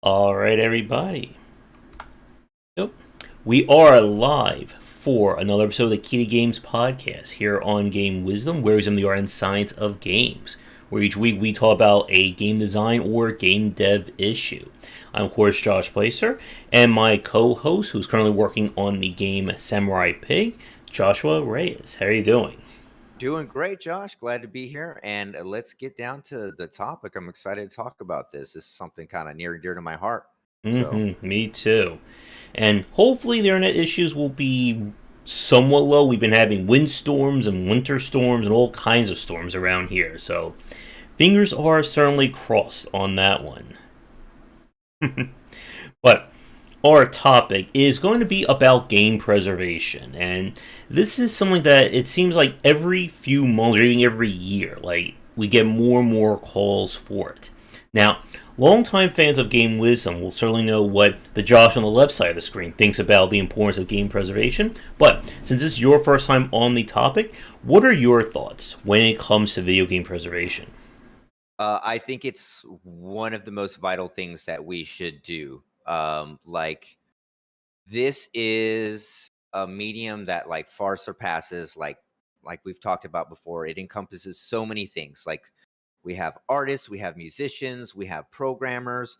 All right, everybody. Yep. We are live for another episode of the Key to Games podcast here on Game Wisdom, where we examine the art and science of games. Where each week we talk about a game design or game dev issue. I'm, of course, Josh Placer, and my co host, who's currently working on the game Samurai Pig, Joshua Reyes. How are you doing? Doing great, Josh. Glad to be here. And let's get down to the topic. I'm excited to talk about this. This is something kind of near and dear to my heart. So, Me too. And hopefully the internet issues will be somewhat low. We've been having windstorms and winter storms and all kinds of storms around here, so fingers are certainly crossed on that one. But our topic is going to be about game preservation, and this is something that it seems like every few months or even every year, like we get more and more calls for it. Now, longtime fans of Game Wisdom will certainly know what the Josh on the left side of the screen thinks about the importance of game preservation, but since it's your first time on the topic, what are your thoughts when it comes to video game preservation? I think it's one of the most vital things that we should do. This is a medium that far surpasses like we've talked about before. It encompasses so many things. Like we have artists, we have musicians, we have programmers,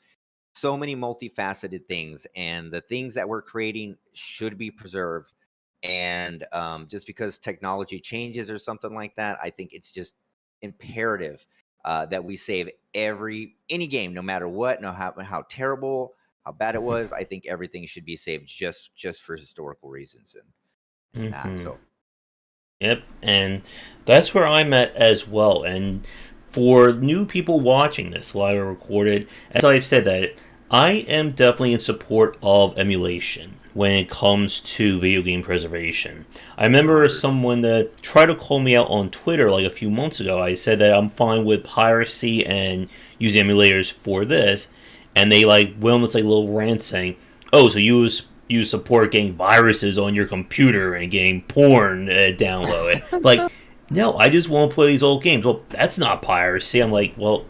so many multifaceted things, and the things that we're creating should be preserved. And just because technology changes or something like that, I think it's just imperative that we save any game, no matter what, no how terrible, how bad it was. I think everything should be saved just for historical reasons and that. Mm-hmm. So Yep, and that's where I'm at as well. And for new people watching this live or recorded, as I've said that I am definitely in support of emulation when it comes to video game preservation. I remember 100. someone that tried to call me out on Twitter like a few months ago. I said that I'm fine with piracy and using emulators for this, and they went on this little rant saying, "Oh, so you support getting viruses on your computer and getting porn downloaded." No, I just want to play these old games. Well, that's not piracy. I'm like, well,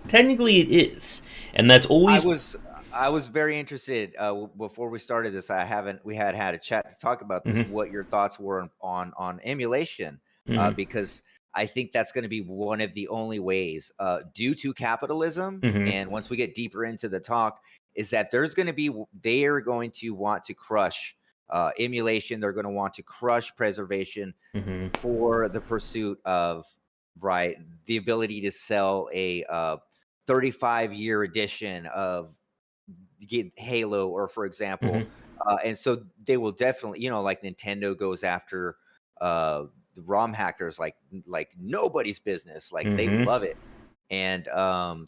technically it is, and that's I always. was I was very interested before we started this. We had a chat to talk about this. Mhm, What your thoughts were on emulation, mhm, because I think that's going to be one of the only ways, due to capitalism. mhm, And once we get deeper into the talk, is that they are going to want to crush emulation. They're going to want to crush preservation mhm, for the pursuit of right the ability to sell a 35-year edition of get Halo, or for example, mhm, and so they will definitely, like Nintendo goes after the ROM hackers like nobody's business. Like they mhm, love it. And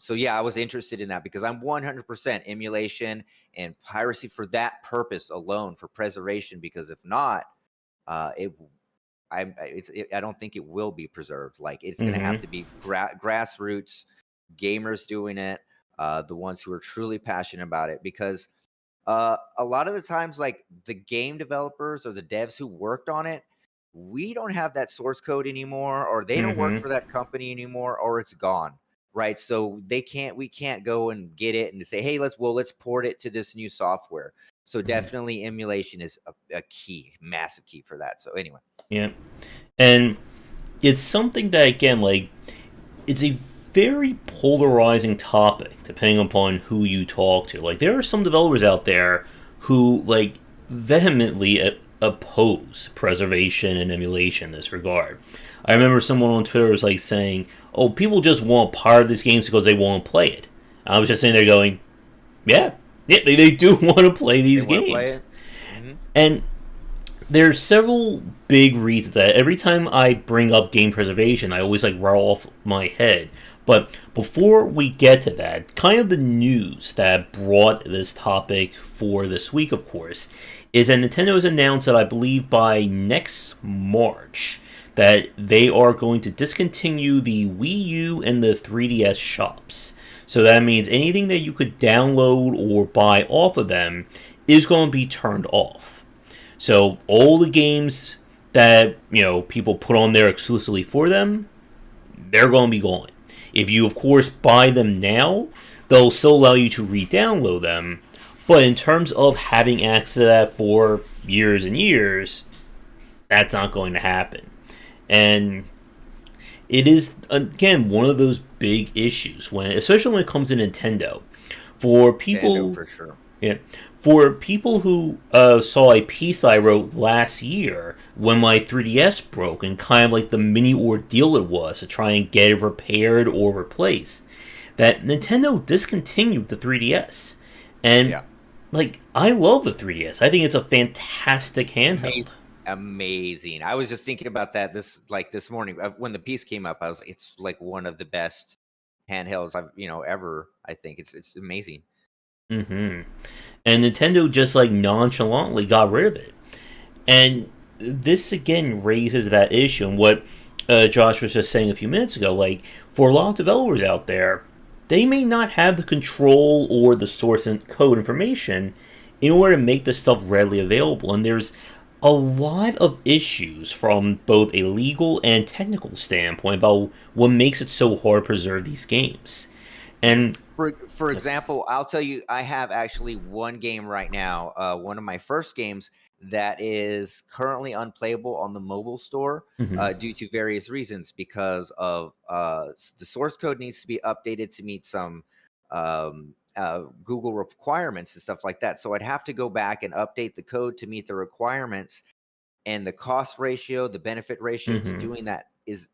so yeah, I was interested in that because I'm 100% emulation and piracy for that purpose alone, for preservation. Because if not, it I don't think it will be preserved. Like it's going to have mhm, to be grassroots gamers doing it, the ones who are truly passionate about it. Because a lot of the times, like the game developers or the devs who worked on it, we don't have that source code anymore, or they don't work mhm, for that company anymore, or it's gone. Right. So we can't go and get it and say, hey, let's port it to this new software. So mhm. definitely emulation is a key, massive key for that. So anyway. Yeah, and it's something that again, it's a very polarizing topic depending upon who you talk to. Like there are some developers out there who vehemently oppose preservation and emulation in this regard. I remember someone on Twitter was saying, "Oh, people just want part of these games because they want to play it." I was just sitting there going, "Yeah, yeah, they do want to play They these want to play games," it. Hmm. and there's several big reasons that every time I bring up game preservation, I always roll off my head. But before we get to that, kind of the news that brought this topic for this week, of course, is that Nintendo has announced that I believe by next March that they are going to discontinue the Wii U and the 3DS shops. So that means anything that you could download or buy off of them is going to be turned off. So all the games that people put on there exclusively for them, they're going to be gone. If you, of course, buy them now, they'll still allow you to re-download them, but in terms of having access to that for years and years, that's not going to happen. And it is again one of those big issues when, especially when it comes to Nintendo, for Nintendo people, for sure. yeah, for people who saw a piece I wrote last year when my 3DS broke and kind of like the mini ordeal it was to try and get it repaired or replaced, that Nintendo discontinued the 3DS. And Yeah. like I love the 3DS. I think it's a fantastic Amazing. handheld. Amazing. I was just thinking about that this morning when the piece came up. I was it's like one of the best handhelds I've ever. I think it's amazing. Hmm. And Nintendo just like nonchalantly got rid of it. And this again raises that issue. And what Josh was just saying a few minutes ago, like for a lot of developers out there, they may not have the control or the source and code information in order to make this stuff readily available. And there's a lot of issues from both a legal and technical standpoint about what makes it so hard to preserve these games. And For example, I'll tell you, I have actually one game right now, one of my first games that is currently unplayable on the mobile store mhm, due to various reasons because of the source code needs to be updated to meet some Google requirements and stuff like that. So I'd have to go back and update the code to meet the requirements, and the cost ratio, the benefit ratio to mhm, doing that is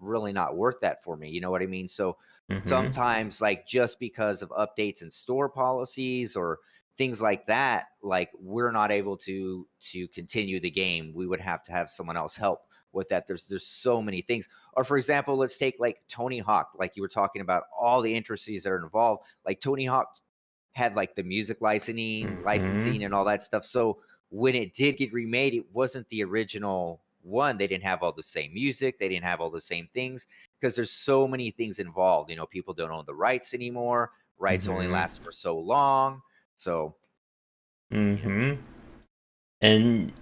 really not worth that for me. You know what I mean? So mhm, sometimes, like, just because of updates and store policies or things like that, like, we're not able to continue the game. We would have to have someone else help with that. There's so many things. Or for example, let's take like Tony Hawk, like you were talking about all the intricacies that are involved. Like Tony Hawk had like the music licensing mhm, and all that stuff. So when it did get remade, it wasn't the original one. They didn't have all the same music. They didn't have all the same things because there's so many things involved. People don't own the rights anymore. Rights only mhm, last for so long. So, you know, mhm. And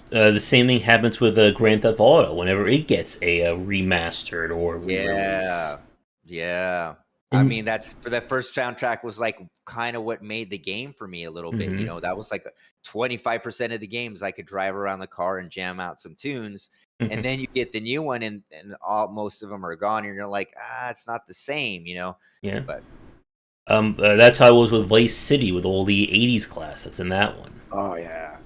the same thing happens with Grand Theft Auto whenever it gets a remastered or re-release. yeah, yeah. I And mean, that's for that first soundtrack was like kind of what made the game for me a little bit. mhm, That was like 25% of the games I could drive around the car and jam out some tunes. And mhm, then you get the new one and all most of them are gone and you're like, it's not the same. yeah. But That's how it was with Vice City with all the '80s classics in that one. oh yeah.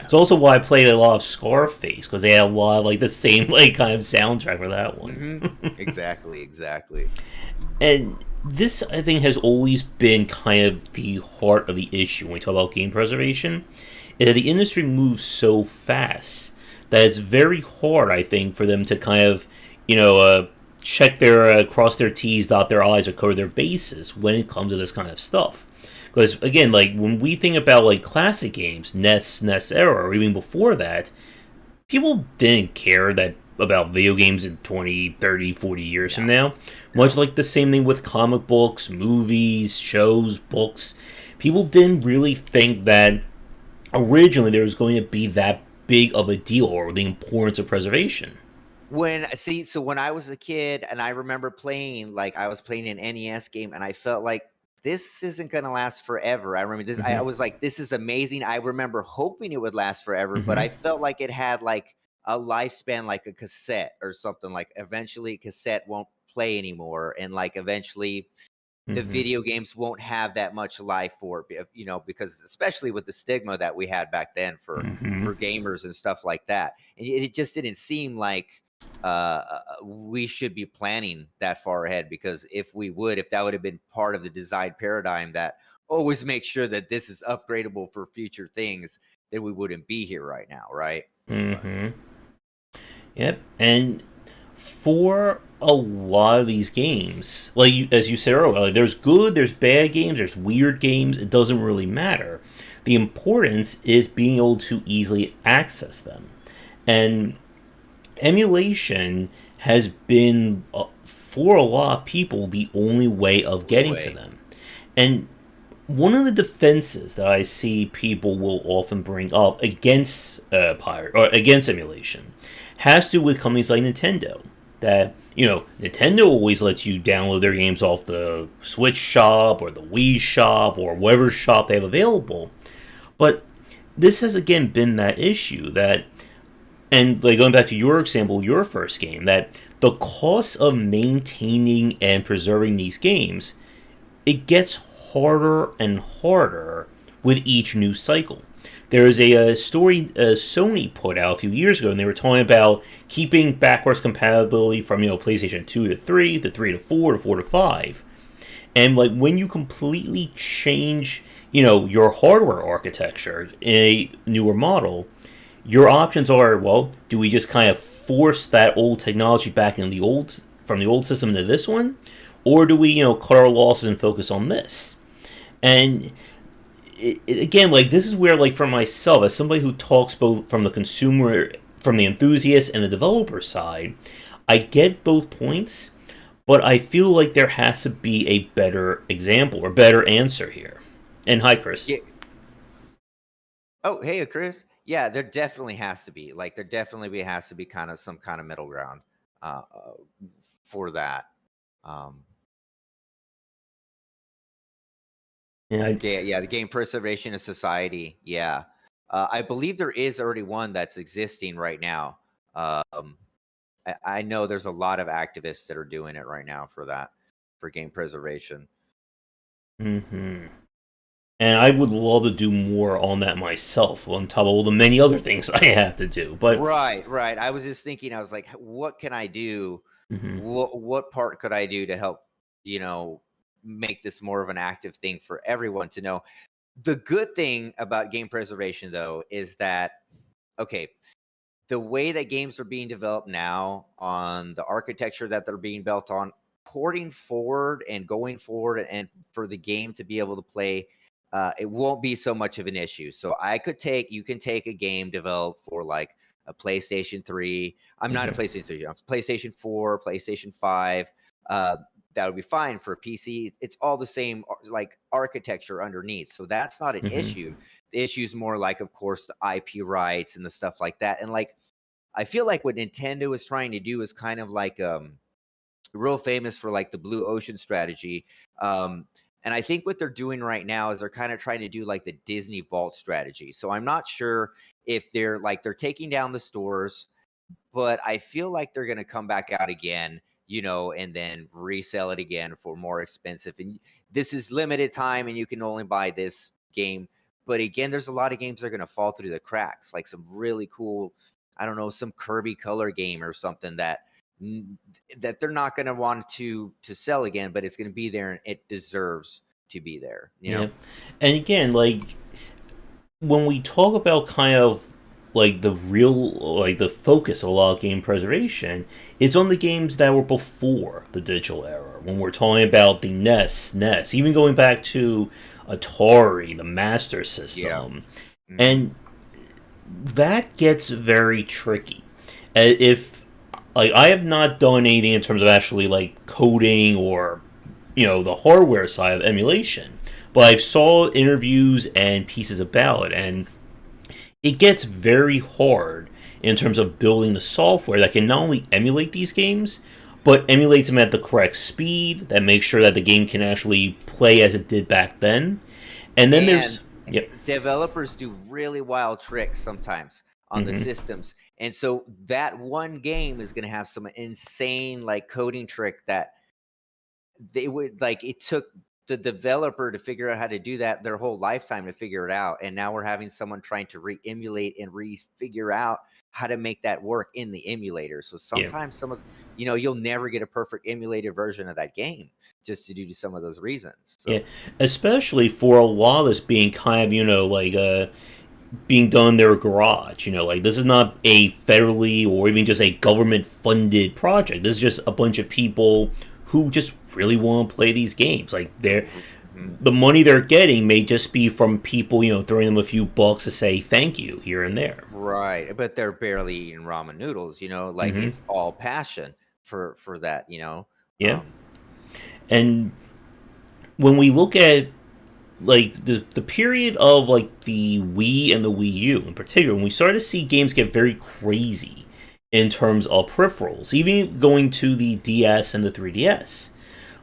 It's Yeah. also why I played a lot of Scarface because they had a lot of like the same like kind of soundtrack for that one. Exactly, exactly. And this, I think, has always been kind of the heart of the issue when we talk about game preservation, is that the industry moves so fast that it's very hard, I think, for them to kind of, you know, check their, cross their T's, dot their I's, or cover their bases when it comes to this kind of stuff. Because, again, like, when we think about, like, classic games, NES era, or even before that, people didn't care that about video games in 20, 30, 40 years from No, now. Much no. like the same thing with comic books, movies, shows, books. People didn't really think that originally there was going to be that big of a deal or the importance of preservation. So when I was a kid and I remember playing, like I was playing an NES game and I felt like this isn't gonna last forever. I remember this, I Hmm. was like, this is amazing. I remember hoping it would last forever, but Hmm. I felt like it had like a lifespan like a cassette or something. Like eventually cassette won't play anymore, and like eventually the Hmm. video games won't have that much life for it, because especially with the stigma that we had back then Hmm. for gamers and stuff like that, and it just didn't seem like we should be planning that far ahead, because if that would have been part of the design paradigm that always make sure that this is upgradable for future things, then we wouldn't be here right now, right? But Hmm. Yep. And for a lot of these games, as you said earlier, like, there's good, there's bad games, there's weird games. It doesn't really matter. The importance is being able to easily access them, and emulation has been for a lot of people the only way of only getting to way. them. And one of the defenses that I see people will often bring up against pirate or against emulation has to do with companies like Nintendo that, Nintendo always lets you download their games off the Switch shop or the Wii shop or whatever shop they have available. But this has again been that issue that, and like going back to your example, your first game, that the cost of maintaining and preserving these games, it gets harder and harder with each new cycle. There is a story Sony put out a few years ago, and they were talking about keeping backwards compatibility from PlayStation 2 to 3 to 3 to 4 to 4 to 5. And like when you completely change, your hardware architecture in a newer model, your options are, well, do we just kind of force that old technology back in the old from the old system to this one, or do we cut our losses and focus on this? And again, like this is where, like for myself, as somebody who talks both from the consumer, from the enthusiast and the developer side, I get both points, but I feel like there has to be a better example or better answer here. And hi, Chris. Yeah. Oh, hey, Chris. Yeah, there definitely has to be. Like, there definitely has to be kind of some kind of middle ground uh, uh, for that. Um, Yeah, yeah, the game preservation of society. Yeah, I believe there is already one that's existing right now. Um, I know there's a lot of activists that are doing it right now for that, for game preservation. hmm and I would love to do more on that myself, on top of all the many other things I have to do. But Right, right. I was just thinking, I was like, what can I do? mhm, What part could I do to help, you know, make this more of an active thing for everyone to know? The good thing about game preservation, though, is that, okay, the way that games are being developed now, on the architecture that they're being built on, porting forward and going forward, and for the game to be able to play, it won't be so much of an issue. So you can take a game developed for like a PlayStation 3. I'm not a mhm, PlayStation 3, I'm PlayStation 4, PlayStation 5. Uh, that would be fine for PC. It's all the same like architecture underneath. So that's not an mhm, issue. The issue is more like, of course, the IP rights and the stuff like that. And like, I feel like what Nintendo is trying to do is kind of like real famous for like the blue ocean strategy. Um and I think what they're doing right now is they're kind of trying to do like the Disney Vault strategy. So I'm not sure if they're taking down the stores, but I feel like they're going to come back out again, and then resell it again for more expensive. And this is limited time, and you can only buy this game. But again, there's a lot of games that are going to fall through the cracks, like some really cool, I don't know, some Kirby color game or something that they're not going to want to sell again, but it's going to be there and it deserves to be there. yeah. And again, like when we talk about kind of like the focus of a lot of game preservation, it's on the games that were before the digital era. When we're talking about the NES, even going back to Atari, the Master Yeah. System, Hmm. and that gets very tricky. If like I have not done anything in terms of actually like coding or the hardware side of emulation, but I've saw interviews and pieces about it, and it gets very hard in terms of building the software that can not only emulate these games, but emulates them at the correct speed that makes sure that the game can actually play as it did back then. And then And there's yep. developers do really wild tricks sometimes on the hmm systems. And so that one game is going to have some insane like coding trick that they would like it took the developer to figure out how to do that their whole lifetime to figure it out. And now we're having someone trying to re-emulate and re-figure out how to make that work in the emulator. So Yeah. sometimes you'll never get a perfect emulated version of that game just due to some of those reasons. Yeah. So Especially for a lot of this being kind of, like being done in their garage. Like this is not a federally or even just a government funded project. This is just a bunch of people who just really want to play these games. Like mhm. the money they're getting may just be from people, throwing them a few bucks to say thank you here and there. Right, but they're barely eating ramen noodles, like hmm it's all passion for that. Yeah. Um, And when we look at like the period of like the Wii and the Wii U in particular, when we started to see games get very crazy in terms of peripherals, even going to the DS and the 3DS.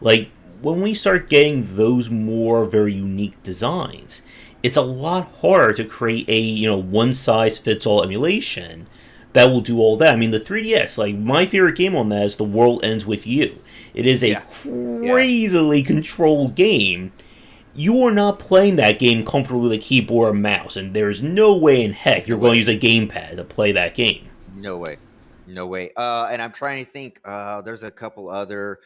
Like, when we start getting those more very unique designs, it's a lot harder to create a, one size fits all emulation that will do all that. I mean, the 3DS, like, my favorite game on that is The World Ends With You. It is a Yeah. Yeah. crazily controlled game. You are not playing that game comfortably with a keyboard and mouse, and there's no way in heck No you're going to use way. a gamepad to play that game. No way. No way. And I'm trying to think, there's a couple other,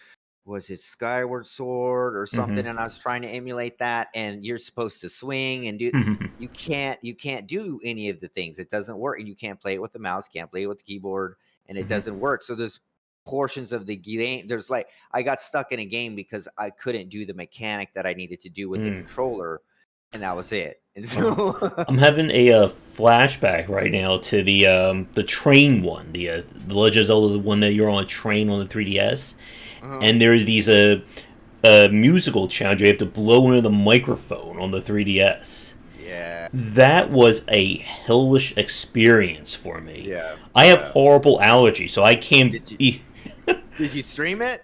was it Skyward Sword or Mm-hmm. something? And I was trying to emulate that, and you're supposed to swing and do you can't do any of the things. It doesn't work. You can't play it with the mouse, can't play it with the keyboard, and it doesn't work. So there's portions of the game. There's like I got stuck in a game because I couldn't do the mechanic that I needed to do with the Mm. controller, and that was it. And Oh, so I'm having a flashback right now to the train one, the Legend of Zelda, the one that you're on a train on the 3DS, uh and there's these musical challenge you have to blow into the microphone on the 3DS. yeah. That was a hellish experience for me. Yeah, I have yeah. horrible allergies, so I can't Did you be. did you stream it?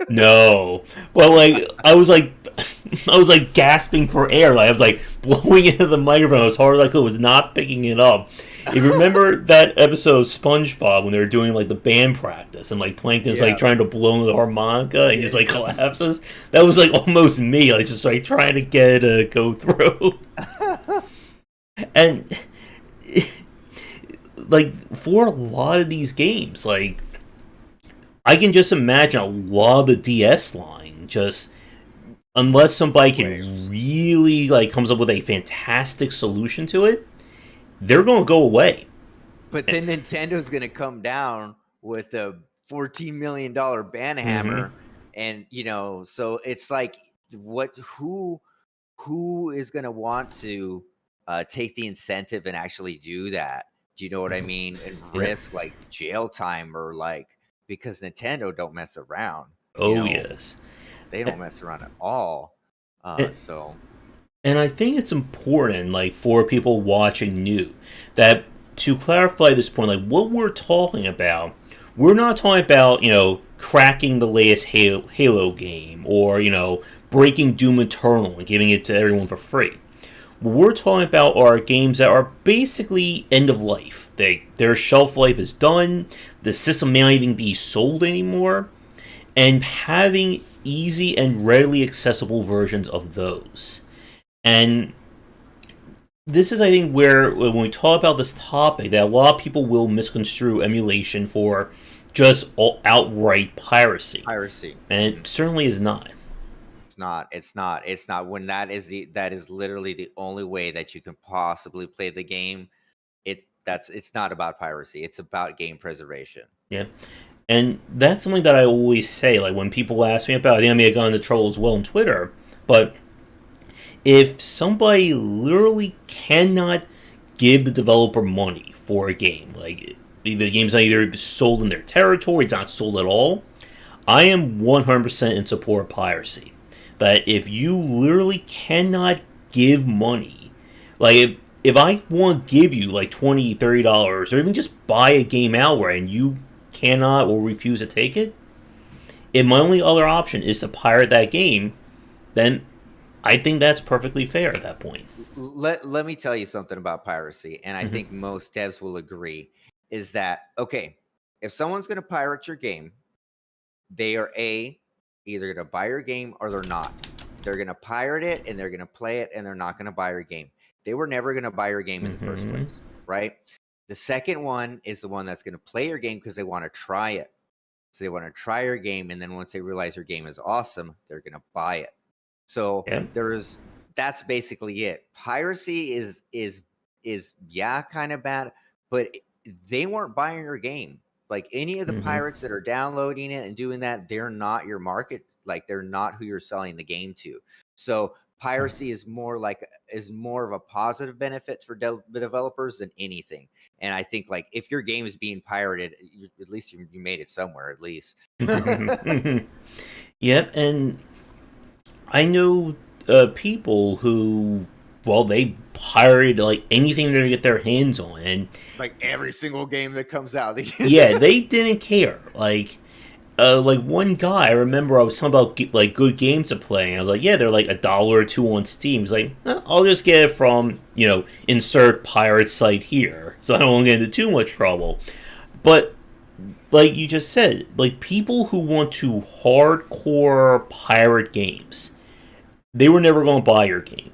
No, but like I was like gasping for air. Like I was like blowing into the microphone as hard as I could. Was not picking it up. If you remember that episode of SpongeBob when they were doing like the band practice and like Plankton's like Yeah, trying to blow into the harmonica and he just like yeah. collapses. That was like almost me. Like just like trying to get it to go through. And like for a lot of these games, like I can just imagine a lot of the DS line just unless somebody Wait, can really like comes up with a fantastic solution to it, they're going to go away. but then Nintendo's gonna come down with a $14 million ban Mm-hmm. hammer, and so it's like, what? Who is gonna want to take the incentive and actually do that? Do you know what I mean? And Yep. risk like jail time or like because Nintendo don't mess around. You Oh know, yes. they don't mess around at all. And, So and I think it's important, like for people watching new, that to clarify this point, like what we're talking about, we're not talking about cracking the latest Halo game or breaking Doom Eternal and giving it to everyone for free. What we're talking about are games that are basically end of life. Their shelf life is done. The system may not even be sold anymore, and having easy and readily accessible versions of those. And this is, I think, where when we talk about this topic, that a lot of people will misconstrue emulation for just outright piracy, piracy. and it certainly is not. It's not. It's not. It's not. When that is literally the only way that you can possibly play the game. It's not about piracy. It's about game preservation. Yeah, and that's something that I always say. Like when people ask me about, it, I think I may have gotten into trouble as well on Twitter. But if somebody literally cannot give the developer money for a game, like the game's not either sold in their territory, it's not sold at all, I am 100% in support of piracy. That if you literally cannot give money, like if I want to give you like $20, $30, or even just buy a game outright and you cannot or refuse to take it, if my only other option is to pirate that game, then I think that's perfectly fair at that point. Let me tell you something about piracy, and I Mm-hmm. think most devs will agree, is that okay? If someone's going to pirate your game, they are either going to buy your game or they're not. They're going to pirate it and they're going to play it and they're not going to buy your game. They were never going to buy your game in the first Mm-hmm. place, right? The second one is the one that's going to play your game because they want to try it. So they want to try your game, and then once they realize your game is awesome, they're going to buy it. So Yeah. that's basically it. Piracy is yeah, kind of bad, but they weren't buying your game. Like any of the Mm-hmm. pirates that are downloading it and doing that, they're not your market. Like they're not who you're selling the game to. So piracy is more of a positive benefit for the developers than anything. And I think like if your game is being pirated, at least you made it somewhere at least. Yep, and I know people who. well, they pirated like anything they could get their hands on, and Like every single game that comes out. yeah, they didn't care. Like one guy, I remember I was talking about like good games to play, and I was like, yeah, they're like $1 or $2 on Steam. He's like, I'll just get it from insert pirate site here, so I don't get into too much trouble. But like you just said, like people who want to hardcore pirate games, they were never going to buy your game.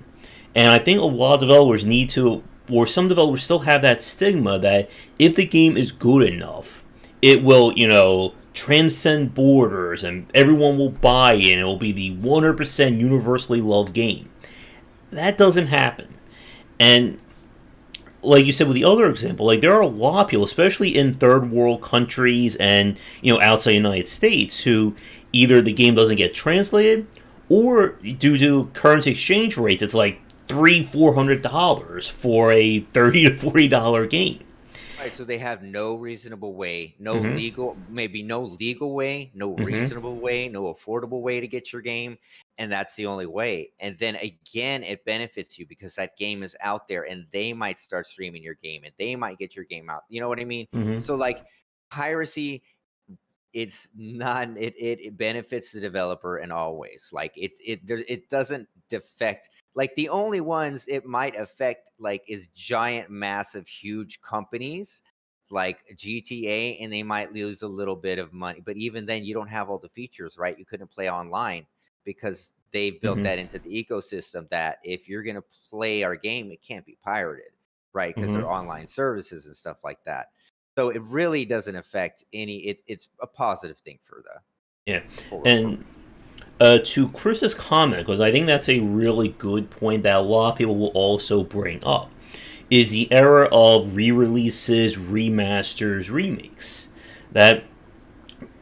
And I think a lot of developers need to, or some developers still have that stigma that if the game is good enough, it will, transcend borders and everyone will buy it and it will be the 100% universally loved game. That doesn't happen. And like you said with the other example, like there are a lot of people, especially in third world countries and outside the United States, who either the game doesn't get translated, or due to currency exchange rates, it's like $300-$400 for a $30 to $40 game. Right, so they have no reasonable way, Mm-hmm. maybe no legal way, no Mm-hmm. reasonable way, no affordable way to get your game, and that's the only way. And then again, it benefits you because that game is out there and they might start streaming your game and they might get your game out. You know what I mean? Mm-hmm. So like piracy, it's not it benefits the developer in all ways. Like it doesn't defect, like the only ones it might affect like is giant massive huge companies like GTA, and they might lose a little bit of money, but even then you don't have all the features, right? You couldn't play online because they built Mm-hmm. that into the ecosystem that if you're going to play our game it can't be pirated, right? Because Mm-hmm. they're online services and stuff like that. So it really doesn't affect any. It's a positive thing for the Yeah. for And to Chris's comment, because I think that's a really good point that a lot of people will also bring up, is the era of re-releases, remasters, remakes. That,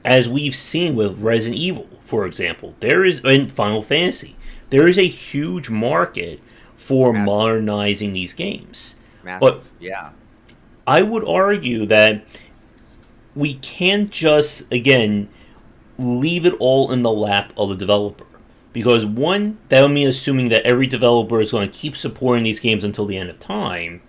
as we've seen with Resident Evil, for example, there is in Final Fantasy, there is a huge market for massive, modernizing these games. But massive. Yeah, I would argue that we can't just again leave it all in the lap of the developer. Because one, that would mean assuming that every developer is going to keep supporting these games until the end of time.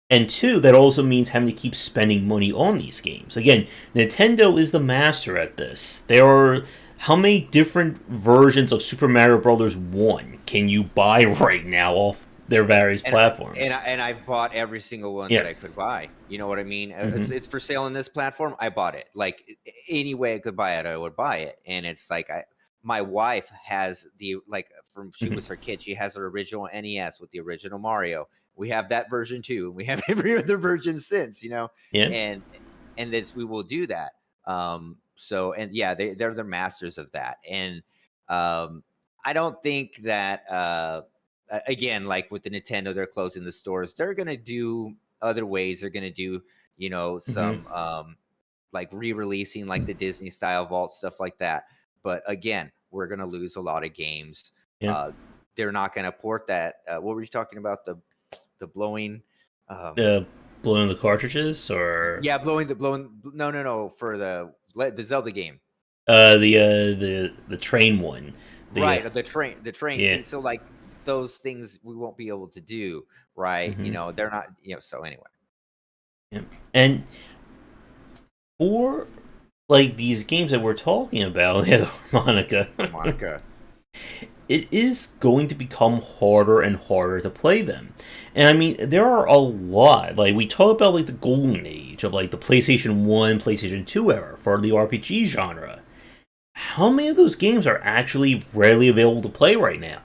And two, that also means having to keep spending money on these games. Again, Nintendo is the master at this. There are how many different versions of Super Mario Bros. 1 can you buy right now off their various and platforms? and I've bought every single one Yeah. that I could buy. You know what I mean? Mm-hmm. It's for sale on this platform. I bought it. Like any way I could buy it, I would buy it. And it's like my wife has the like from she Mm-hmm. was her kid. She has her original NES with the original Mario. We have that version too. We have every other version since. Yeah. And this we will do that. So and yeah, they're the masters of that. And um, I don't think that again, like with the Nintendo, they're closing the stores. They're gonna do other ways. They're gonna do, Mm-hmm. some like re-releasing like the Disney style vault stuff like that. But again, we're gonna lose a lot of games. Yeah. Uh, they're not gonna port that. What were you talking about? The blowing. Um, Uh, blowing the cartridges, or yeah, blowing. No, no, no. For the Zelda game. the train one. The Right, the train. Yeah. See, so like those things we won't be able to do, right? Mm-hmm. They're not, so anyway. Yeah. And for like these games that we're talking about, yeah, the harmonica, Monica. it is going to become harder and harder to play them. And I mean, there are a lot. Like we talk about like the golden age of like the PlayStation 1, PlayStation 2 era for the RPG genre. How many of those games are actually readily available to play right now?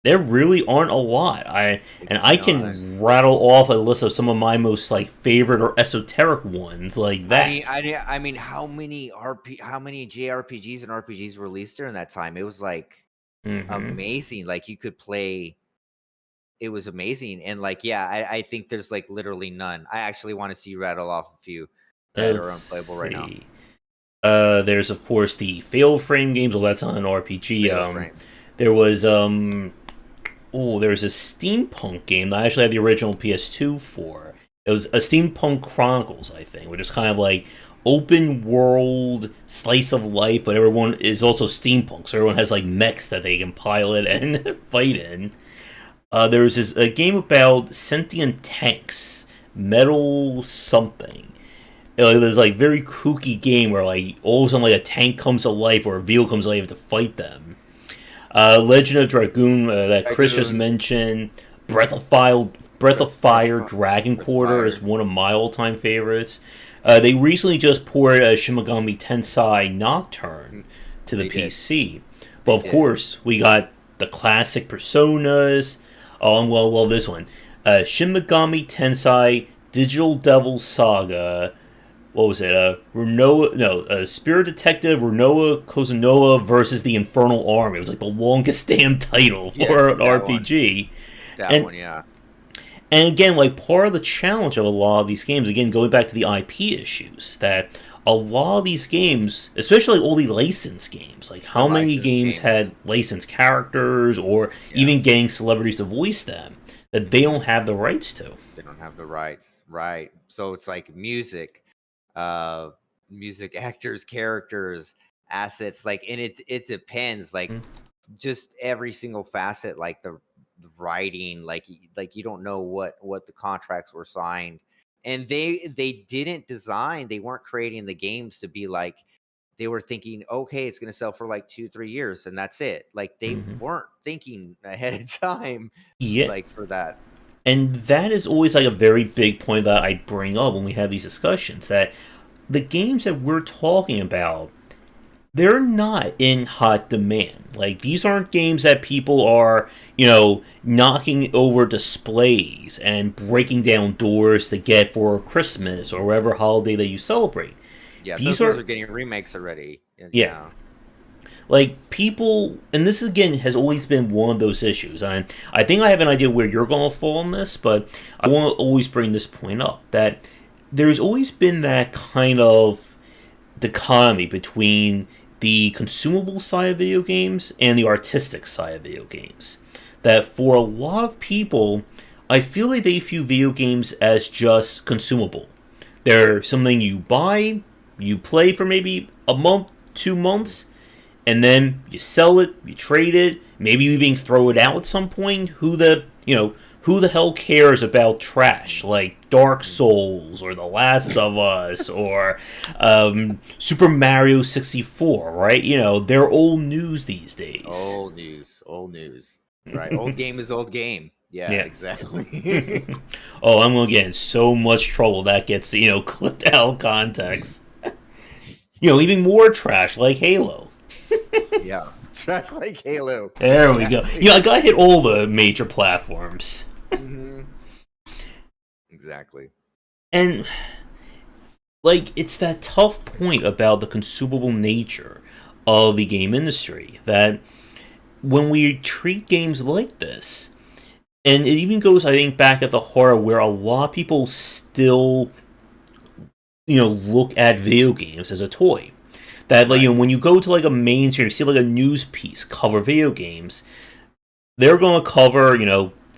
There really aren't a lot. It's And I not. can rattle off a list of some of my most like favorite or esoteric ones like that. I mean, how many JRPGs and RPGs released during that time? It was like Hmm. amazing. Like you could play. It was amazing, and like yeah, I think there's like literally none. I actually want to see you rattle off a few that Let's are unplayable right now. see. There's of course the Fatal Frame games. Well, that's not an RPG. Fatal Frame. There was there's a steampunk game that I actually had the original PS2 for. It was a Steampunk Chronicles, I think, which is kind of like open world slice of life, but everyone is also steampunk, so everyone has like mechs that they can pilot and fight in. There was a game about sentient tanks, metal something. There's like very kooky game where like all of a sudden like a tank comes to life or a vehicle comes to life to fight them. Legend of Dragoon that Chris just Dragoon, mentioned. Breath of Fire Dragon Breath of Quarter is Fire. one of my all-time favorites. They recently just ported Shin Megami Tensei Nocturne Mm, to the They did. PC, but They of did. course we got the classic Personas. Oh, well, love this one. Shin Megami Tensei Digital Devil Saga. What was it? Renoa, no, Spirit Detective Renoa Kozunoa versus the Infernal Army. It was like the longest damn title for Yes, an that one. RPG. That And one, yeah. and again, like part of the challenge of a lot of these games, again going back to the IP issues, that a lot of these games, especially all the licensed games, like The how many licensed games had games. licensed characters or Yeah. even getting celebrities to voice them that they hmm don't have the rights to. They don't have the rights, right? So it's like music, uh, music actors, characters, assets. Like, and it depends. Like, just every single facet, like the writing, like you don't know what the contracts were signed, and they didn't design. They weren't creating the games to be like, they were thinking, okay, it's going to sell for like 2 3 years and that's it. Like, they Mm-hmm. weren't thinking ahead of time, Yeah, like, for that. and that is always like a very big point that I bring up when we have these discussions. That the games that we're talking about, they're not in hot demand. Like these aren't games that people are, knocking over displays and breaking down doors to get for Christmas or whatever holiday that you celebrate. Yeah, These those ones are, are getting remakes already. yeah, Yeah. like people, and this again has always been one of those issues. And I think I have an idea where you're going to fall on this, but I want to always bring this point up that there's always been that kind of dichotomy between the consumable side of video games and the artistic side of video games. That for a lot of people, I feel like they view video games as just consumable. They're something you buy, you play for maybe a month, 2 months, and then you sell it, you trade it, maybe you even throw it out at some point. Who the hell cares about trash like Dark Souls or The Last of Us or Super Mario 64, right? They're old news these days. Old news. Right. Old game is old game. Yeah, Yeah. exactly. Oh, I'm gonna get in so much trouble that gets clipped out of context. Even more trash like Halo. Yeah. Trash like Halo. There we go. Exactly. I gotta hit all the major platforms. hmm Exactly. And like it's that tough point about the consumable nature of the game industry that when we treat games like this, and it even goes, I think, back at the heart of where a lot of people still, look at video games as a toy. That like Right. when you go to like a mainstream, you see like a news piece cover video games, they're going to cover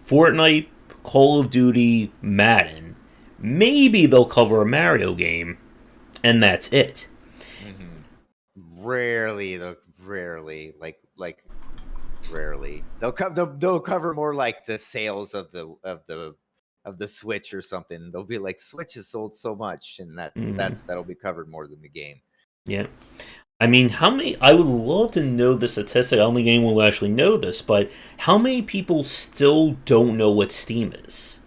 Fortnite, Call of Duty, Madden. Maybe they'll cover a Mario game, and that's it. hmm Rarely, though. Rarely, like rarely. They'll cover more like the sales of the Switch or something. They'll be like, Switch has sold so much, and Mm, that'll be covered more than the game. yeah. I mean, how many? I would love to know the statistic. I don't think anyone will actually know this, but how many people still don't know what Steam is?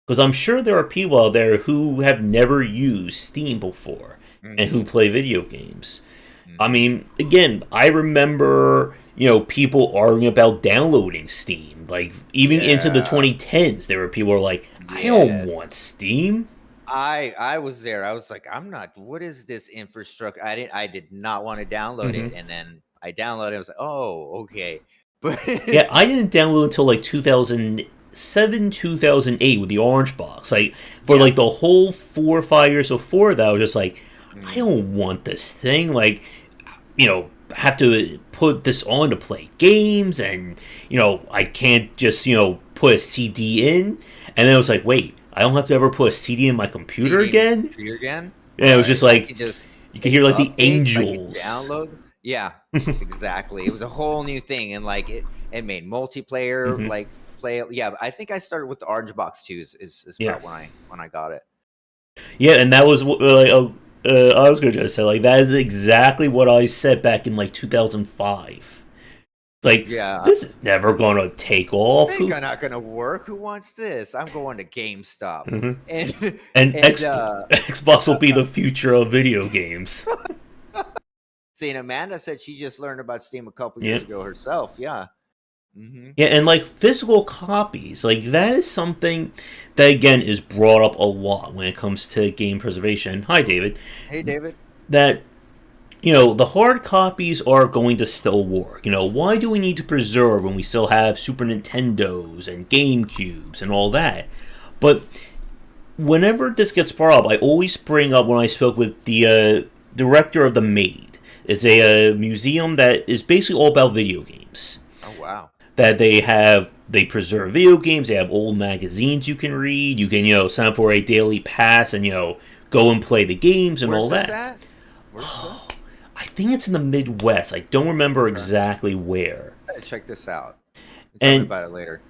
Because I'm sure there are people out there who have never used Steam before and who hmm play video games. I hmm mean, again, I remember, people arguing about downloading Steam. Like, even into the Yeah. 2010s, there were people who were like, I don't want Yes. Steam. I was there. I was like, I'm not. What is this infrastructure? I did not want to download Hmm. it, and then I downloaded it. I was like, oh, okay. But Yeah, I didn't download until like 2007, 2008 with the Orange Box. Like, for yeah. like the whole 4 or 5 years before that, I was just like, I hmm don't want this thing. Like, have to put this on to play games, and I can't just put a CD in. And then I was like, wait, I don't have to ever put a CD in my computer CD and again. computer again, And it was right? just I like can just you could hear make like the updates. I can angels. download. Yeah, exactly. It was a whole new thing, and like it made multiplayer Hmm. like play. Yeah, I think I started with the Orange Box too. Is Yeah. about when I got it. Yeah, and that was like I was going to say like that is exactly what I said back in like 2005. Like Yeah, this is never going to take this off. ain't Who? not gonna work. Who wants this? I'm going to GameStop, Hmm. and And and Xbox will be the future of video games. seeing Amanda said she just learned about Steam a couple Yeah. years ago herself. Yeah. Hmm. Yeah, and like physical copies, like that is something that again is brought up a lot when it comes to game preservation. Hi, David. Hey, David. That the hard copies are going to still work. Why do we need to preserve when we still have Super Nintendos and GameCubes and all that? But whenever this gets brought up, I always bring up when I spoke with the director of the Maid. It's a museum that is basically all about video games. Oh wow. That they preserve video games. They have old magazines you can read. You can sign up for a daily pass and go and play the games and all Where's this that. at? Where's this at? I think it's in the Midwest. I don't remember Okay. exactly where. I gotta check this out. Tell me And about it later.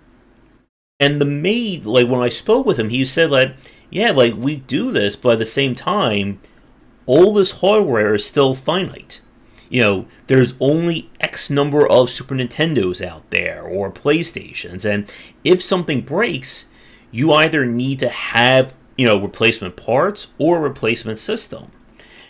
and the Maid, like when I spoke with him, he said like, yeah, like we do this, but at the same time, all this hardware is still finite. There's only X number of Super Nintendos out there or PlayStations, and if something breaks, you either need to have replacement parts or replacement system.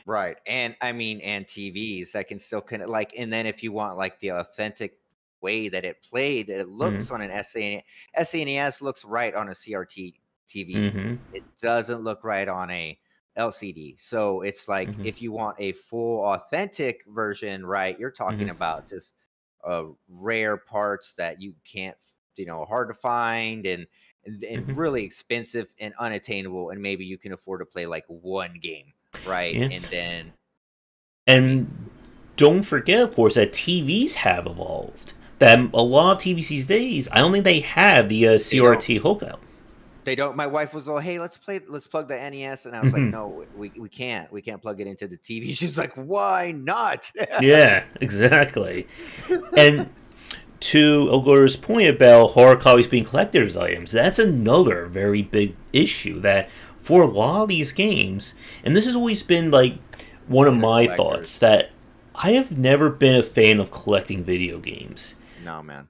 Right. And I mean, and TVs that can still kind of like, and then if you want like the authentic way that it played, it Mm-hmm. looks on an SNES looks right on a CRT TV. Mm-hmm. It doesn't look right on a LCD. So it's like Mm-hmm. if you want a full authentic version, right, you're talking Mm-hmm. about just rare parts that you can't, hard to find and Mm-hmm. really expensive and unattainable. And maybe you can afford to play like one game, right? Yeah. And then, I mean, And don't forget, of course, that TVs have evolved. That a lot of TVs these days, I don't think they have the they don't. CRT hookup. They don't. My wife was all, "Hey, let's plug the NES," and I was like, Hmm. "No, we can't plug it into the TV." She's like, "Why not?" Yeah, exactly. And to Elgora's point about hard copies being collector's items, that's another very big issue that for a lot of these games, and this has always been like one of The my thoughts, collectors. that I have never been a fan of collecting video games. No, man.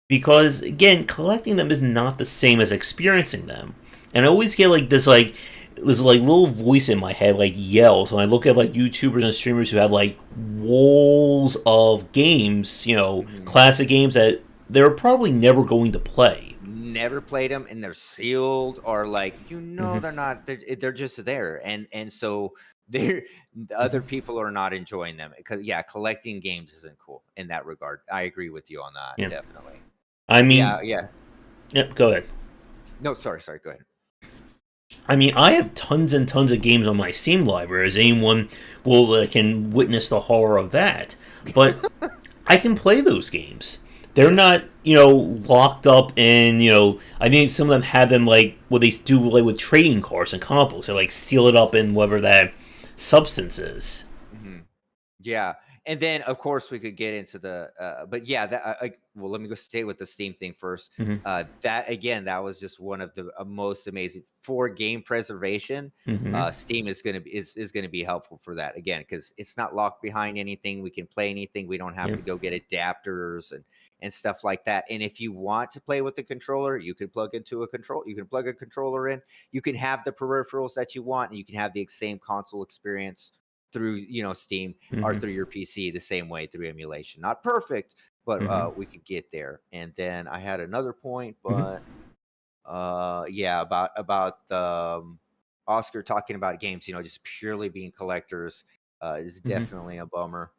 Because again, collecting them is not the same as experiencing them. And I always get like this little voice in my head like yells when I look at like YouTubers and streamers who have like walls of games, Mhm. classic games that they're probably never going to play. Never played them, and they're sealed, or like Hmm. they're not. They're just there, and so they're the other Hmm. people are not enjoying them because yeah, collecting games isn't cool in that regard. I agree with you on that, Yeah. definitely. I mean, Yeah, yeah. yep, go ahead. No, sorry. Go ahead. I mean, I have tons and tons of games on my Steam library, as anyone will can witness the horror of that. But I can play those games. They're not, Yes. locked up in, I think some of them have them like what they do like with trading cards and comic books. They like seal it up in whatever that substance is. Hmm. Yeah, and then of course we could get into the, but yeah, that well, let me go stay with the Steam thing first. Hmm. That again, that was just one of the most amazing for game preservation. Hmm. Steam is gonna be is gonna be helpful for that again because it's not locked behind anything. We can play anything. We don't have Yeah. to go get adapters and stuff like that. And if you want to play with the controller, you can plug into a control. You can plug a controller in. You can have the peripherals that you want, and you can have the same console experience through Steam or Hmm. through your PC the same way through emulation. Not perfect, but Hmm. we could get there. And then I had another point, Hmm. but yeah, about Oscar talking about games, just purely being collectors is Hmm. definitely a bummer.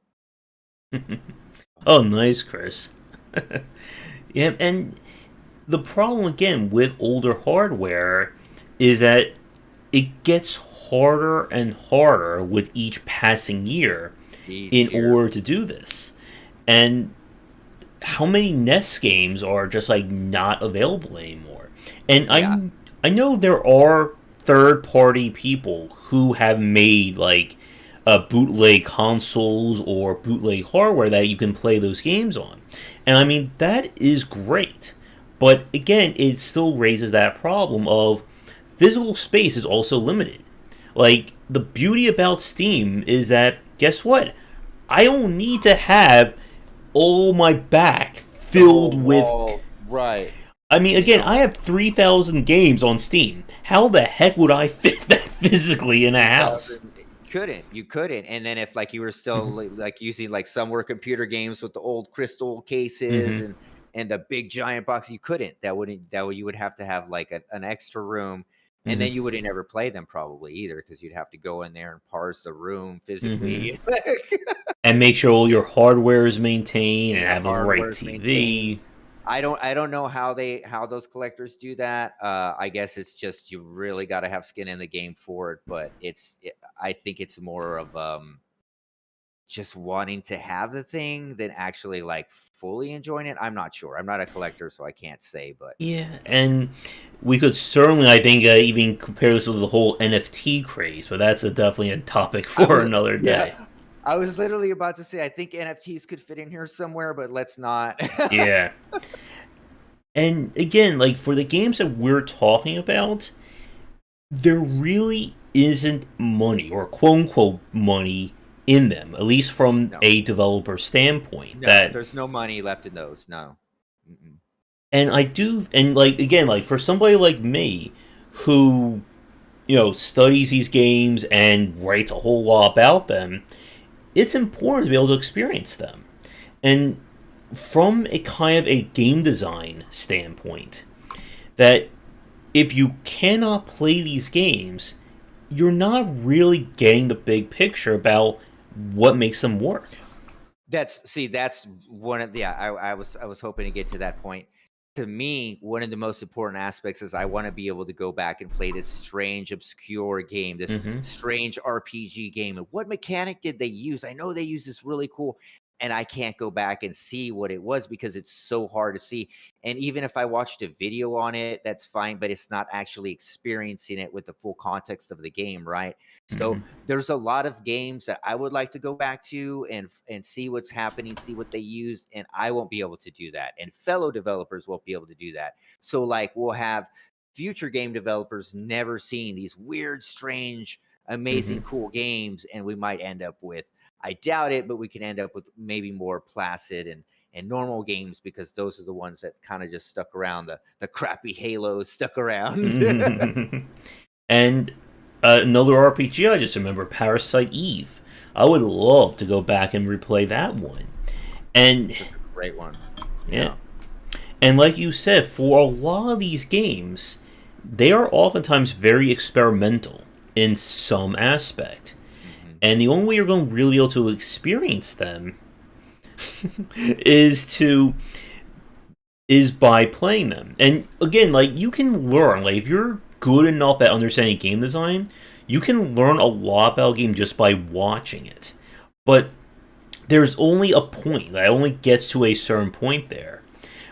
Oh, nice, Chris. Yeah, and the problem again with older hardware is that it gets harder and harder with each passing year in Each year. order to do this. And how many NES games are just like not available anymore? And Yeah. I know there are third party people who have made like bootleg consoles or bootleg hardware that you can play those games on. And I mean that is great. But again, it still raises that problem of physical space is also limited. Like, the beauty about Steam is that, guess what? I don't need to have all my back The whole filled with. wall, right? I mean, You again, know, I have 3,000 games on Steam. How the heck would I fit that physically in a house? 3,000, you couldn't, and then if, like, you were still, Hmm. like, using, like, some were computer games with the old crystal cases Hmm. and the big giant box, you couldn't. That would you would have to have, like, an extra room, and Hmm. then you wouldn't ever play them probably either because 'cause you'd have to go in there and parse the room Hmm. physically. And make sure all your hardware is maintained and The have the right hardware is maintained. TV. I don't know how those collectors do that. I guess it's just you really gotta have skin in the game for it, but I think it's more of, just wanting to have the thing than actually, like, fully enjoying it. I'm not sure. I'm not a collector, so I can't say, but Yeah, and we could certainly, I think, even compare this with the whole NFT craze, but that's definitely a topic I for was another yeah, day. I was literally about to say I think NFTs could fit in here somewhere, but let's not. Yeah. And again, like for the games that we're talking about, there really isn't money or quote unquote money in them, at least from No. a developer standpoint. No, That there's no money left in those, no. Mm-mm. and I do and like again, like for somebody like me who, studies these games and writes a whole lot about them, it's important to be able to experience them. And from a kind of a game design standpoint, that if you cannot play these games, you're not really getting the big picture about what makes them work. That's one of yeah, I was hoping to get to that point. To me, one of the most important aspects is I wanna be able to go back and play this strange, obscure game, this Hmm. strange RPG game, and what mechanic did they use? I know they used this really cool and I can't go back and see what it was because it's so hard to see, and even if I watched a video on it, that's fine, but it's not actually experiencing it with the full context of the game, right? So, Hmm. there's a lot of games that I would like to go back to and see what's happening, see what they used, and I won't be able to do that, and fellow developers won't be able to do that. So, like, we'll have future game developers never seen these weird, strange, Hmm. amazing, cool games, and we might end up with I doubt it, but we can end up with maybe more placid and normal games because those are the ones that kind of just stuck around. The crappy Halos stuck around. And another RPG I just remember, Parasite Eve. I would love to go back and replay that one. And That's a great one. yeah, Yeah. and like you said, for a lot of these games, they are oftentimes very experimental in some aspect. Mhm. And the only way you're going to really be able to experience them is to is by playing them. And again, like you can learn, like if you're good enough at understanding game design, you can learn a lot about a game just by watching it. But there's only a point that only gets to a certain point there.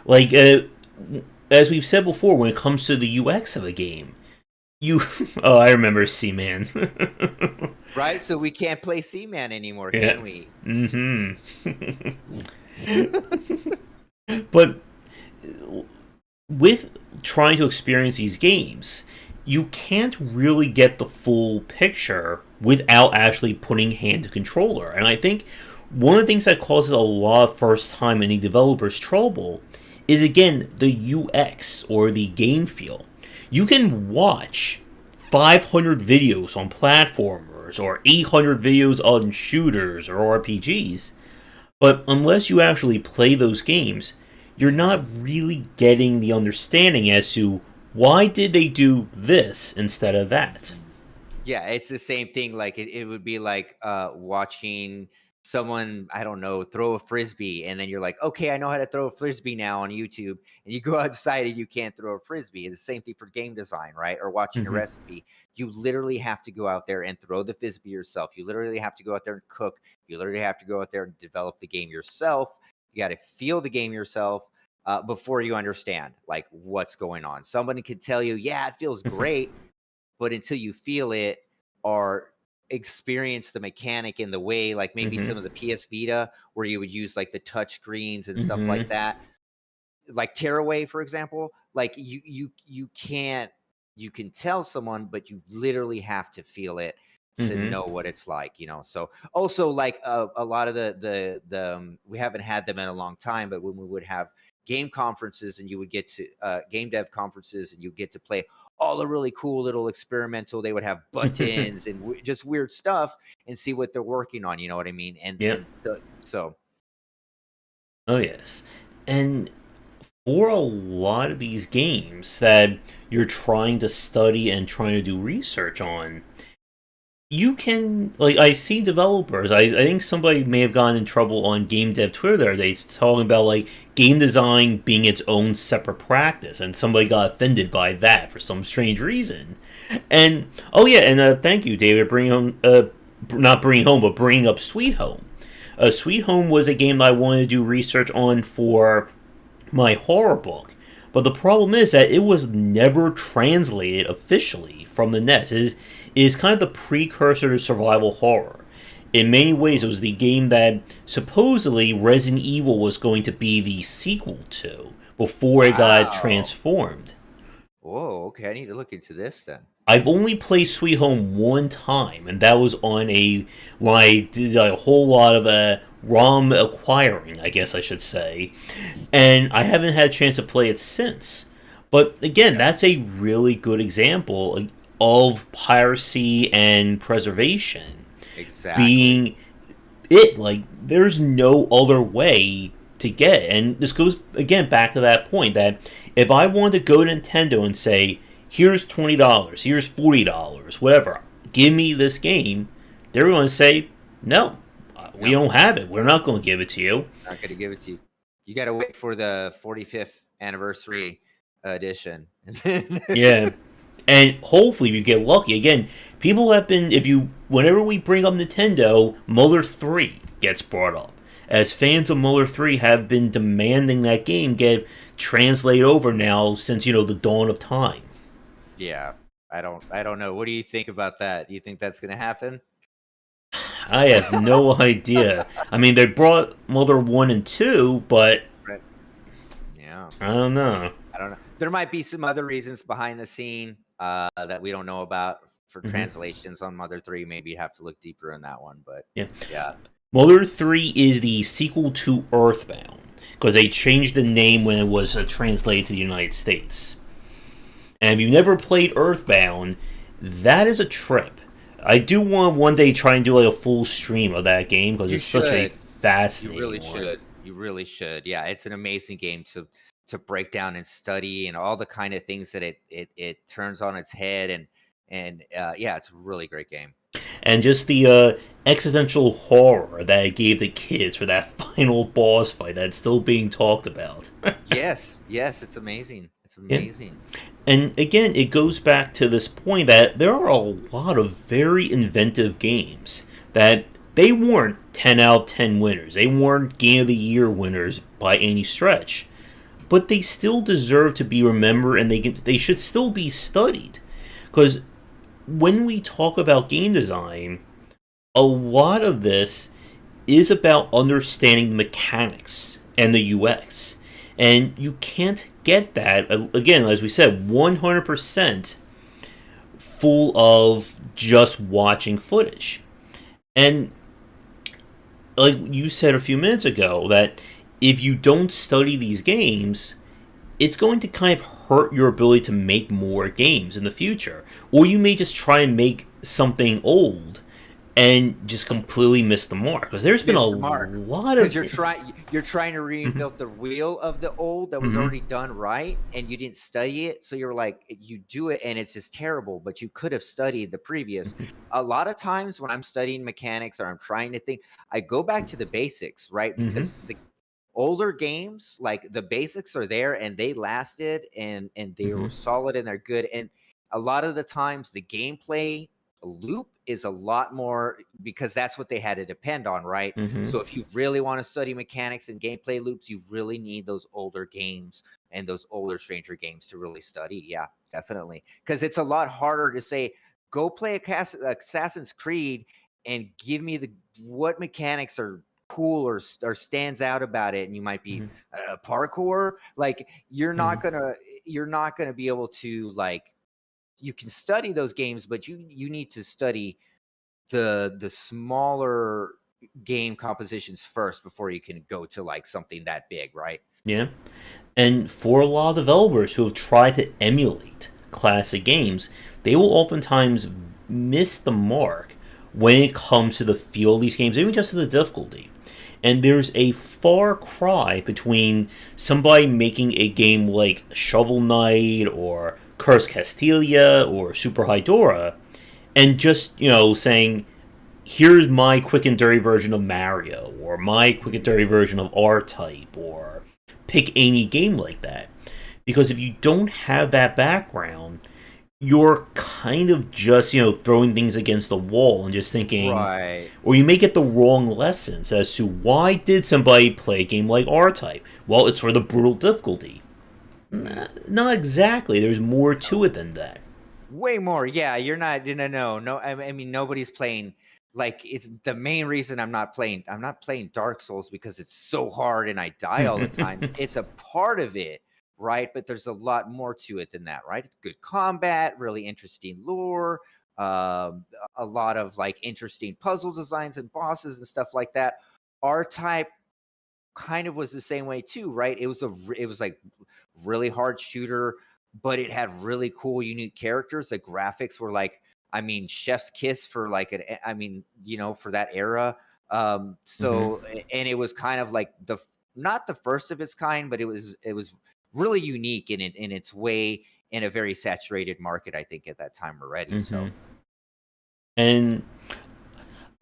Like as we've said before, when it comes to the UX of a game, you oh, I remember C-Man. Right? So we can't play Seaman anymore, Yeah. can we? Mm-hmm. But with trying to experience these games, you can't really get the full picture without actually putting hand to controller. And I think one of the things that causes a lot of first time indie developers trouble is again the UX or the game feel. You can watch 500 videos on platformers or 800 videos on shooters or RPGs, but unless you actually play those games, you're not really getting the understanding as to why did they do this instead of that. Mhm. Yeah, it's the same thing. Like it would be like watching someone, I don't know, throw a frisbee, and then you're like, okay, I know how to throw a frisbee now on YouTube, and you go outside and you can't throw a frisbee. It's the same thing for game design, right? Or watching a Hmm. recipe. You literally have to go out there and throw the frisbee yourself. You literally have to go out there and cook. You literally have to go out there and develop the game yourself. You got to feel the game yourself. Before you understand like what's going on, somebody could tell you, "Yeah, it feels great," but until you feel it or experience the mechanic in the way, like maybe Hmm. some of the PS Vita where you would use like the touch screens and stuff Hmm. like that, like Tearaway, for example, like you can't, you can tell someone, but you literally have to feel it to Mm-hmm. know what it's like, you know. So also like a lot of the we haven't had them in a long time, but when we would have game conferences and you would get to game dev conferences and you get to play all the really cool little experimental, they would have buttons and just weird stuff and see what they're working on, you know what I mean? Yep. So Oh yes. And for a lot of these games that you're trying to study and trying to do research on, you can, like, I see developers. I think somebody may have gotten in trouble on game dev Twitter the other day talking about like game design being its own separate practice, and somebody got offended by that for some strange reason. And oh yeah, and thank you, David, bringing home not bringing home, but bringing up Sweet Home. Sweet Home was a game that I wanted to do research on for my horror book. But the problem is that it was never translated officially from the NES. It is kind of the precursor to survival horror. In many ways, it was the game that supposedly Resident Evil was going to be the sequel to before it got wow. transformed. Whoa, okay, I need to look into this then. I've only played Sweet Home one time, and that was on a when I did a whole lot of ROM acquiring, I guess I should say, and I haven't had a chance to play it since. But again, Yeah, that's a really good example of piracy and preservation exactly. being it. Like, there's no other way to get it. And this goes again back to that point that if I wanted to go to Nintendo and say, here's $20, here's $40, whatever, give me this game, they're going to say, no, we No, don't have it. We're not going to give it to you. not gonna give it to you. You gotta wait for the 45th anniversary edition. Yeah, and hopefully you get lucky. Again, people have been if you whenever we bring up Nintendo, Mother 3 gets brought up. As fans of Mother 3 have been demanding that game get translated over now since, the dawn of time. Yeah, I don't know. What do you think about that? Do you think that's gonna happen? I have no idea. I mean, they brought Mother 1 and 2, but Right. Yeah. I don't know. I don't know. There might be some other reasons behind the scene that we don't know about for Hmm. translations on Mother 3. Maybe you have to look deeper in that one, but Yeah. yeah. Mother 3 is the sequel to Earthbound because they changed the name when it was translated to the United States. And if you've never played Earthbound, that is a trip. I do want to one day try and do like a full stream of that game because You it's such a should. You really fascinating one. should. You really should. Yeah, it's an amazing game to break down and study and all the kind of things that it turns on its head and yeah, it's a really great game. And just the existential horror that it gave the kids for that final boss fight that's still being talked about. Yes, yes, it's amazing. It's Yeah. amazing. And again, it goes back to this point that there are a lot of very inventive games that they weren't 10 out of 10 winners. They weren't Game of the Year winners by any stretch. But they still deserve to be remembered and they should still be studied. Because when we talk about game design, a lot of this is about understanding the mechanics and the UX. And you can't get that, again, as we said, 100% full of just watching footage. And like you said a few minutes ago, that if you don't study these games, it's going to kind of hurt your ability to make more games in the future. Or you may just try and make something old and just completely miss the mark. Because there's been a Mr. Mark, lot because of. you're trying to Mhm, reinvent the wheel of the old that was mhm, already done right, and you didn't study it, so you're like you do it and it's just terrible, but you could have studied the previous. mhm, A lot of times when I'm studying mechanics or I'm trying to think, I go back to the basics, right? mhm, Because the older games, like the basics are there and they lasted and they were mhm, solid and they're good. And a lot of the times the gameplay loop is a lot more because that's what they had to depend on, right? mhm. So if you really want to study mechanics and gameplay loops, you really need those older games and those older Stranger games to really study. Yeah, definitely. Because it's a lot harder to say, go play Assassin's Creed and give me the what mechanics are cool or stands out about it, and you might be Hmm. parkour. Like Hmm. you're not gonna be able to like you can study those games, but you need to study the smaller game compositions first before you can go to like something that big, right? Yeah. And for a lot of developers who have tried to emulate classic games, they will oftentimes miss the mark when it comes to the feel of these games, even just to the difficulty. And there's a far cry between somebody making a game like Shovel Knight or Curse Castilia or Super Hydora and just, saying, here's my quick and dirty version of Mario, or my quick and dirty version of R Type, or pick any game like that. Because if you don't have that background, you're kind of just, throwing things against the wall and just thinking, Right. or you may get the wrong lessons as to why did somebody play a game like R Type? Well, it's for the brutal difficulty. Hmm. Not exactly. There's more to it than that. Way more. Yeah, you're not no. I mean nobody's playing like it's the main reason I'm not playing Dark Souls because it's so hard and I die all the time. It's a part of it, right? But there's a lot more to it than that, right? Good combat, really interesting lore, a lot of like interesting puzzle designs and bosses and stuff like that. R-Type kind of was the same way too, right? It was like really hard shooter, but it had really cool, unique characters. The graphics were like, I mean, chef's kiss for like I mean, for that era. Hmm. And it was kind of like not the first of its kind, but it was really unique in its way in a very saturated market, I think, at that time already. Hmm. So And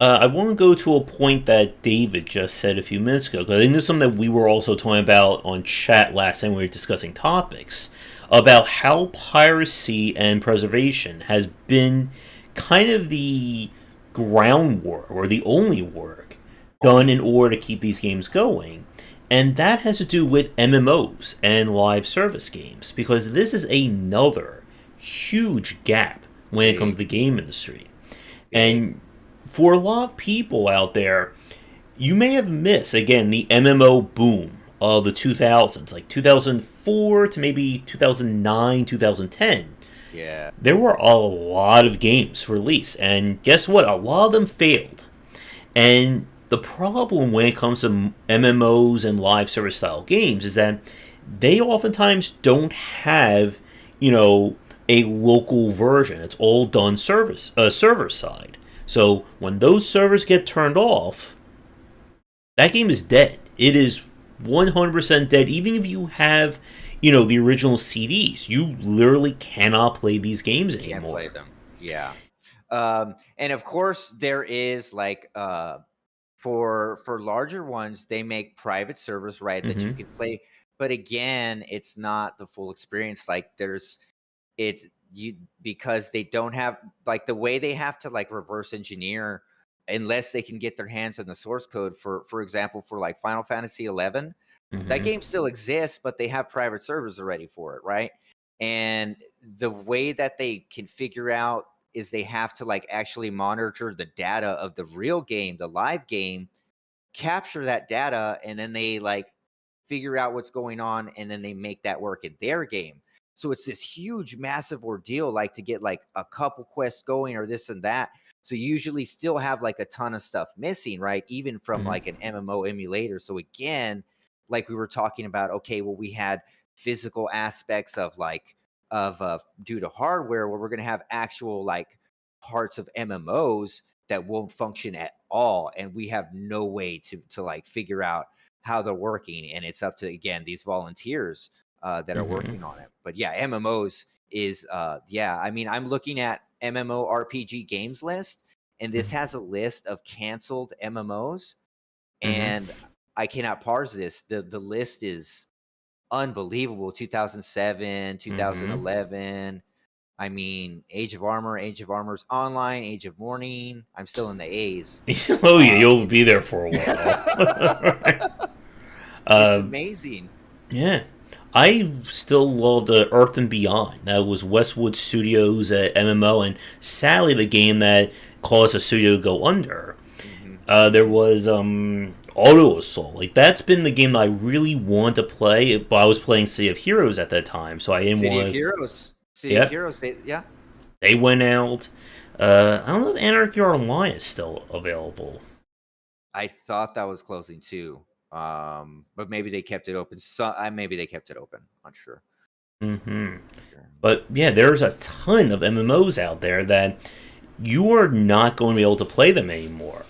I want to go to a point that David just said a few minutes ago, because I think this is something that we were also talking about on chat last time we were discussing topics, about how piracy and preservation has been kind of the groundwork, or the only work, done in order to keep these games going. And that has to do with MMOs and live service games, because this is another huge gap when it comes to big, the game industry. big, And for a lot of people out there, you may have missed, again, the MMO boom of the 2000s, like 2004 to maybe 2009, 2010. yeah, There were a lot of games released, and guess what? A lot of them failed. And the problem when it comes to MMOs and live service style games is that they oftentimes don't have, you know, a local version. It's all done server side. So when those servers get turned off, that game is dead. It is 100% dead. Even if you have, the original CDs, you literally cannot play these games can't play anymore. them. Yeah. And of course, there is like for larger ones, they make private servers, right, that you Hmm. can play. But again, it's not the full experience. Like it's you because they don't have like the way they have to like reverse engineer unless they can get their hands on the source code for example for like Final Fantasy 11. That Hmm. game still exists, but they have private servers already for it, right? And the way that they can figure out is they have to like actually monitor the data of the real game, the live game, capture that data, and then they like figure out what's going on, and then they make that work in their game. So it's this huge massive ordeal like to get like a couple quests going or this and that. So you usually still have like a ton of stuff missing, right? Even from Hmm. like an MMO emulator. So again, like we were talking about, okay, well we had physical aspects of like of due to hardware where we're going to have actual like parts of MMOs that won't function at all, and we have no way to like figure out how they're working, and it's up to again these volunteers that are Hmm. working on it. But yeah, MMOs is yeah, I mean I'm looking at MMORPG games list, and this has a list of canceled MMOs, Hmm. and I cannot parse this. The list is unbelievable. 2007, Hmm. 2011. I mean, Age of Armor's online, Age of Mourning. I'm still in the A's. Oh yeah, Um, you'll be there for a while. it's uh, amazing. yeah, I still love the Earth and Beyond. That was Westwood Studios at MMO, and sadly, the game that caused the studio to go under. Hmm. There Hmm. was Auto Assault. Like that's been the game that I really want to play, but I was playing City of Heroes at that time, so I didn't City of want to. Heroes. City of Yep, Heroes. Yeah. they went out. I don't know if Anarchy Online is still available. I thought that was closing too. But maybe they kept it open. Maybe they kept it open. Not sure. Hmm. Sure. But yeah, there's a ton of MMOs out there that you are not going to be able to play them anymore.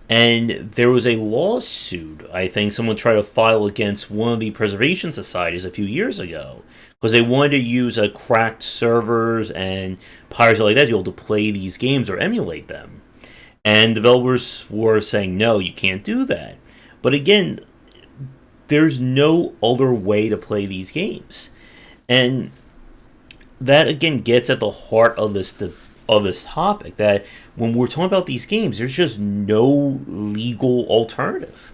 And there was a lawsuit, I think someone tried to file against one of the preservation societies a few years ago because they wanted to use a cracked servers and pirates like that to be able to play these games or emulate them. And developers were saying, no, you can't do that. But again, there's no other way to play these games. And that again gets at the heart of this topic that when we're talking about these games, there's just no legal alternative.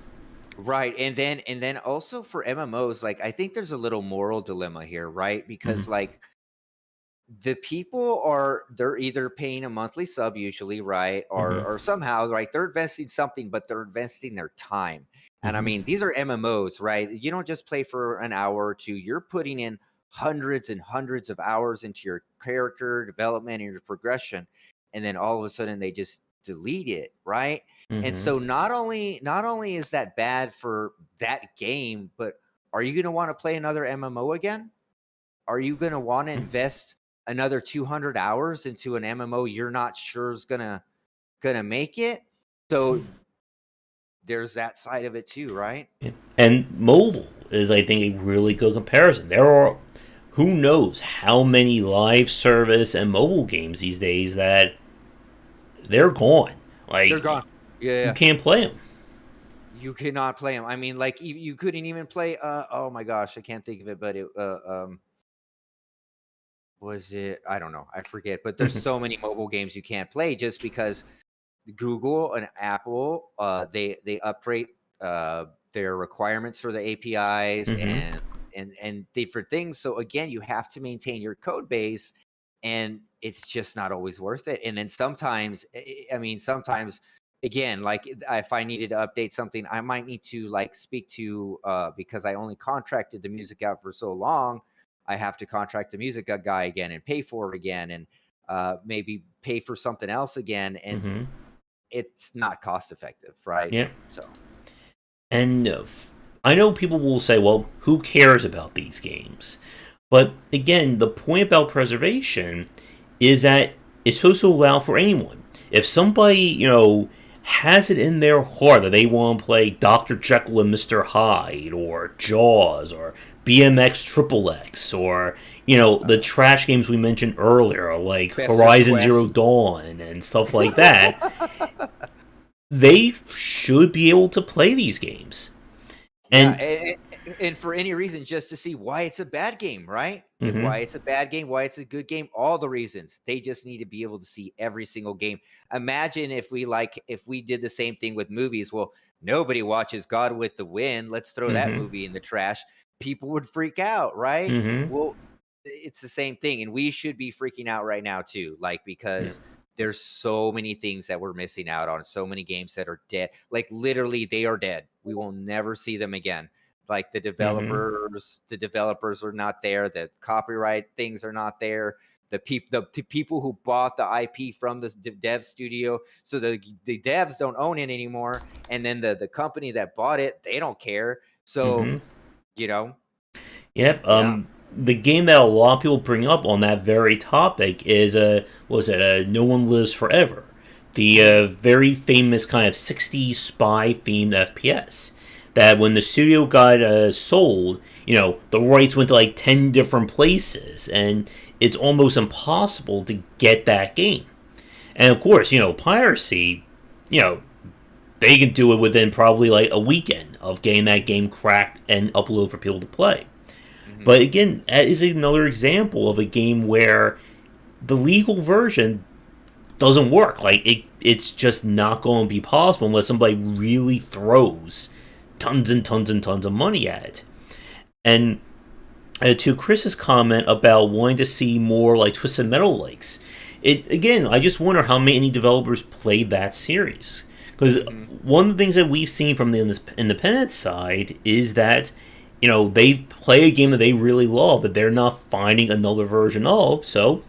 Right. And then also for MMOs, like I think there's a little moral dilemma here, right? Mm-hmm. Because like they're either paying a monthly sub usually, right, Mm-hmm. or somehow, right, they're investing something, but they're investing their time. And I Mm-hmm. mean, these are MMOs, right? You don't just play for an hour or two. You're putting in hundreds and hundreds of hours into your character development and your progression, and then all of a sudden they just delete it, right? And Mm-hmm. so not only is that bad for that game, but are you going to want to play another MMO again? Are you going to want to invest another 200 hours into an MMO you're not sure is gonna make it? So there's that side of it too, right? And mobile is, I think, a really good comparison. There are who knows how many live service and mobile games these days that they're gone. They're Like gone. Yeah, you yeah. can't play them. You cannot play them. I mean, like you couldn't even play. Oh my gosh, I can't think of it, but it was it? I don't know. I forget. But there's so many mobile games you can't play just because Google and Apple, they upgrade their requirements for the APIs Mm-hmm. and different things. So again, you have to maintain your code base, and it's just not always worth it. And then sometimes, I mean, sometimes again, like if I needed to update something, I might need to like speak to because I only contracted the music out for so long. I have to contract the music guy again and pay for it again and maybe pay for something else again. And Mm-hmm. it's not cost effective, right? Yeah. So And I know people will say, well, who cares about these games? But again, the point about preservation is that it's supposed to allow for anyone. If somebody, has it in their heart that they want to play Dr. Jekyll and Mr. Hyde, or Jaws, or BMX Triple X, or, the trash games we mentioned earlier, like Fester's Horizon Zero Quest. Dawn and stuff like that, they should be able to play these games. Yeah, And and for any reason, just to see why it's a bad game, right? And mhm, why it's a bad game, why it's a good game, all the reasons. They just need to be able to see every single game. Imagine if we did the same thing with movies. Well, nobody watches God with the Wind. Let's throw that mhm, movie in the trash. People would freak out, right? mhm, Well, it's the same thing, and we should be freaking out right now too, like yeah, because there's so many things that we're missing out on, so many games that are dead. Like literally, they are dead. We will never see them again. Like mhm, the developers are not there. The copyright things are not there. The people who bought the IP from the dev studio, so the devs don't own it anymore, and then the company that bought it, they don't care. So mhm. you know, Yep. yeah. The game that a lot of people bring up on that very topic is was it No One Lives Forever, the Hmm. very famous kind of '60s spy themed FPS. That when the studio got sold, the rights went to like 10 different places, and it's almost impossible to get that game. And of course, piracy, you know, they can do it within probably like a weekend of getting that game cracked and uploaded for people to play. Hmm. But again, that is another example of a game where the legal version doesn't work. Like it's just not going to be possible unless somebody really throws tons and tons and tons of money at it. And to Chris's comment about wanting to see more like Twisted Metal likes, it again, I just wonder how many developers played that series Because Mm-hmm. one of the things that we've seen from the independent side is that, they play a game that they really love that they're not finding another version of, so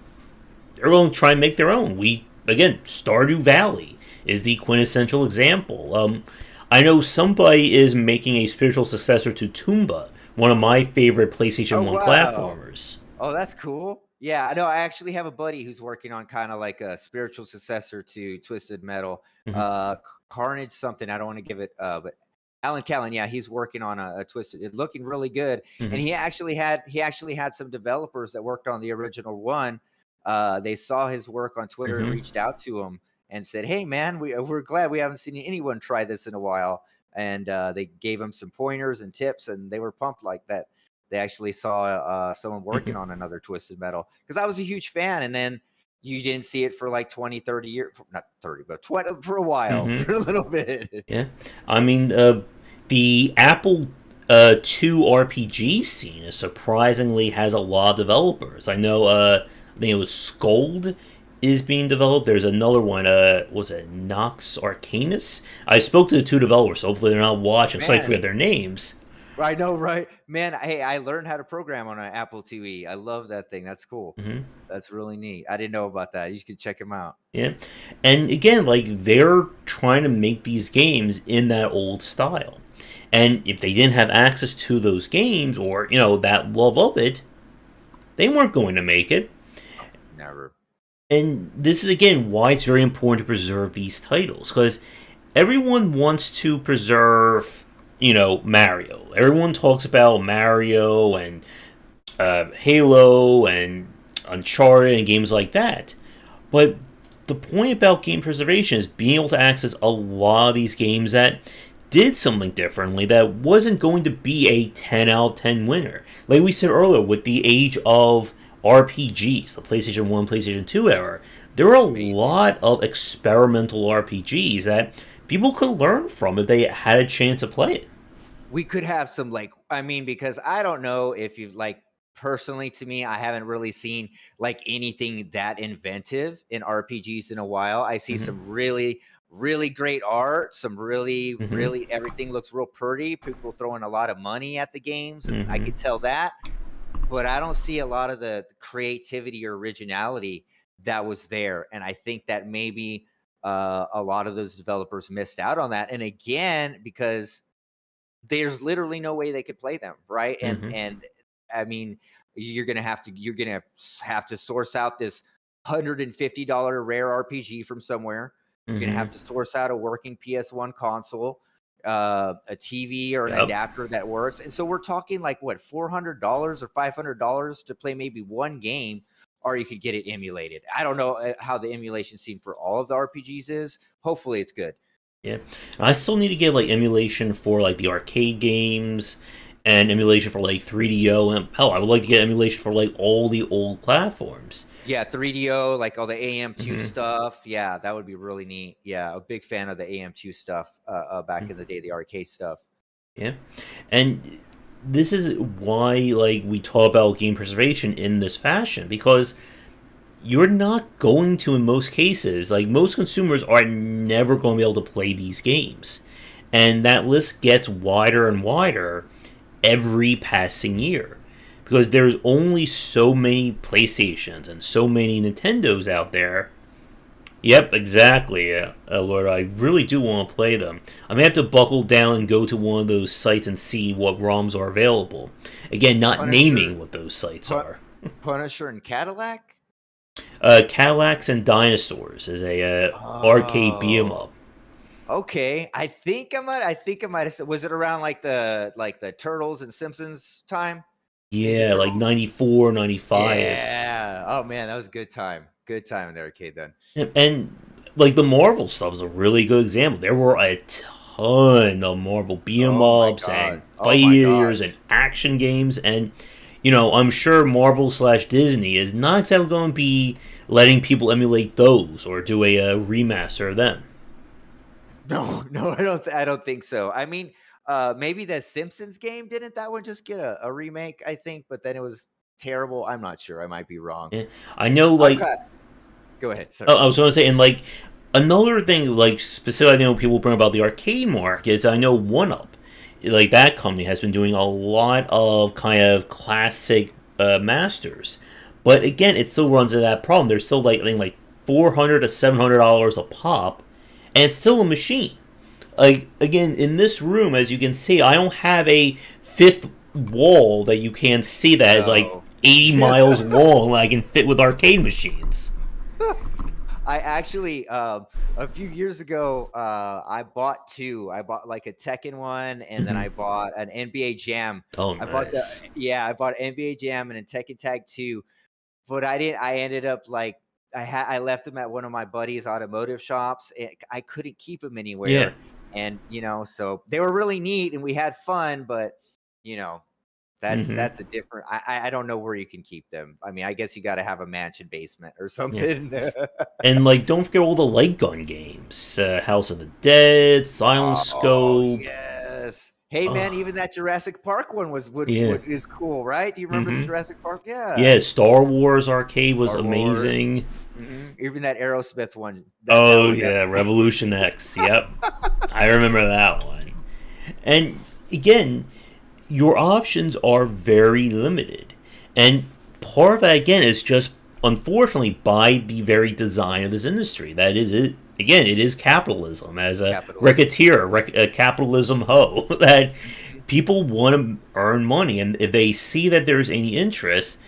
they're going to try and make their own. Again, Stardew Valley is the quintessential example. I know somebody is making a spiritual successor to Toomba, one of my favorite PlayStation Oh 1 wow. platformers. Oh, that's cool. Yeah, I know. I actually have a buddy who's working on kind of like a spiritual successor to Twisted Metal, Hmm. Carnage something. I don't want to give it, but Alan Callan. Yeah, he's working on a Twisted. It's looking really good, and Hmm. he actually had some developers that worked on the original one. They saw his work on Twitter and Hmm. reached out to him and said, "Hey, man, we're glad we haven't seen anyone try this in a while." And they gave him some pointers and tips, and they were pumped like that they actually saw someone working Hmm. on another Twisted Metal because I was a huge fan, and then you didn't see it for like 20, 30 years, not 30, but 20 for a while, Hmm. for a little bit. Yeah, I mean, the Apple II RPG scene is surprisingly has a lot of developers. I know. I think it was Scold is being developed. There's another one. Was it Nox Arcanus? I spoke to the two developers. So hopefully they're not watching, so I Man, forget their names. I know, right? Man, hey, I learned how to program on an Apple IIe. I love that thing. That's cool. Hmm. That's really neat. I didn't know about that. You should check them out. Yeah, and again, like they're trying to make these games in that old style. And if they didn't have access to those games or that love of it, they weren't going to make it. Never. And this is again why it's very important to preserve these titles because everyone wants to preserve, Mario. Everyone talks about Mario and Halo and Uncharted and games like that. But the point about game preservation is being able to access a lot of these games that did something differently that wasn't going to be a 10 out of 10 winner. Like we said earlier, with the age of RPGs, the PlayStation 1, PlayStation 2 era, there were a Amazing. lot of experimental RPGs that people could learn from if they had a chance to play it. We could have some like I mean because I don't know if you've like personally to me I haven't really seen like anything that inventive in RPGs in a while. I see Hmm. some really great art, some Hmm. really everything looks real pretty. People throwing a lot of money at the games and I Hmm. could tell that, but I don't see a lot of the creativity or originality that was there and I think that maybe a lot of those developers missed out on that. And again, because there's literally no way they could play them, right? Hmm. And I mean, you're gonna have to source out this $150 rare RPG from somewhere. You're gonna have Hmm. to source out a working PS1 console, a TV or an Yep. adapter that works. And so we're talking like what $400 or $500 to play maybe one game, or you could get it emulated. I don't know how the emulation scene for all of the RPGs is. Hopefully, it's good. Yeah, I still need to get like emulation for like the arcade games and emulation for like 3DO and hell, I would like to get emulation for like all the old platforms. Yeah, 3DO, like all the AM2 Hmm. stuff. Yeah, that would be really neat. Yeah, a big fan of the AM2 stuff back in the day, the arcade stuff. Yeah, and this is why like we talk about game preservation in this fashion because you're not going to in most cases like most consumers are never going to be able to play these games, and that list gets wider and wider every passing year because there's only so many PlayStations and so many Nintendos out there. Yep, exactly. Lord, I really do want to play them. I may have to buckle down and go to one of those sites and see what ROMs are available. Again, not Punisher, naming what those sites Pu- are. Punisher and Cadillac. Cadillacs and Dinosaurs is a arcade beat 'em Oh, up. okay. I think I might have said. Was it around like the Turtles and Simpsons time? Ninja Yeah, like Turtles. 94, 95. Yeah. Oh man, that was a good time. Good time in the arcade then. And like the Marvel stuff is a really good example. There were a ton of Marvel beat 'em Oh my ups god. and Oh my fighters gosh. and action games, and I'm sure Marvel slash Disney is not exactly going to be letting people emulate those or do a remaster of them. No, no, I don't think so. I mean, maybe the Simpsons game didn't that one just get a remake? I think, but then it was terrible. I'm not sure. I might be wrong. Yeah. I know, I'm like kind. Go ahead. oh, Sorry. I was going to say, and like Another thing, like specifically, I know people bring about the arcade market is I know One Up, like that company has been doing a lot of kind of classic masters, but again, it still runs into that problem. They're still like I think like $400 to $700 a pop, and it's still a machine. Like again, in this room, as you can see, I don't have a fifth wall that you can see that is like No. 80 miles long. I can fit with arcade machines. I actually, a few years ago, I bought two. I bought like a Tekken one, and then I bought an NBA Jam. Oh, I bought the nice. Yeah, I bought NBA Jam and a Tekken Tag 2, but I didn't. I ended up like I left them at one of my buddy's automotive shops. And I couldn't keep them Yeah. anywhere, and so they were really neat, and we had fun, but you know, hmm that's a different. I don't know where you can keep them. I mean, I guess you got to have a mansion basement or Yeah. something. And like, don't forget all the light gun games: House of the Dead, Silent Oh, Scope. yes. Hey, man, Oh, even that Jurassic Park one was yeah. would is cool, right? Do you remember the hmm Jurassic Park? Yeah. Yeah, Star Wars arcade was Star Wars. amazing. Even that Aerosmith one. That Oh one that yeah, Revolution X. Yep, I remember that one. And again, your options are very limited. And part of that, again, is just unfortunately by the very design of this industry. That is it. Again, it is capitalism as a capitalism. racketeer, a capitalism hoe, that Mhm. people want to earn money. And if they see that there's any interest,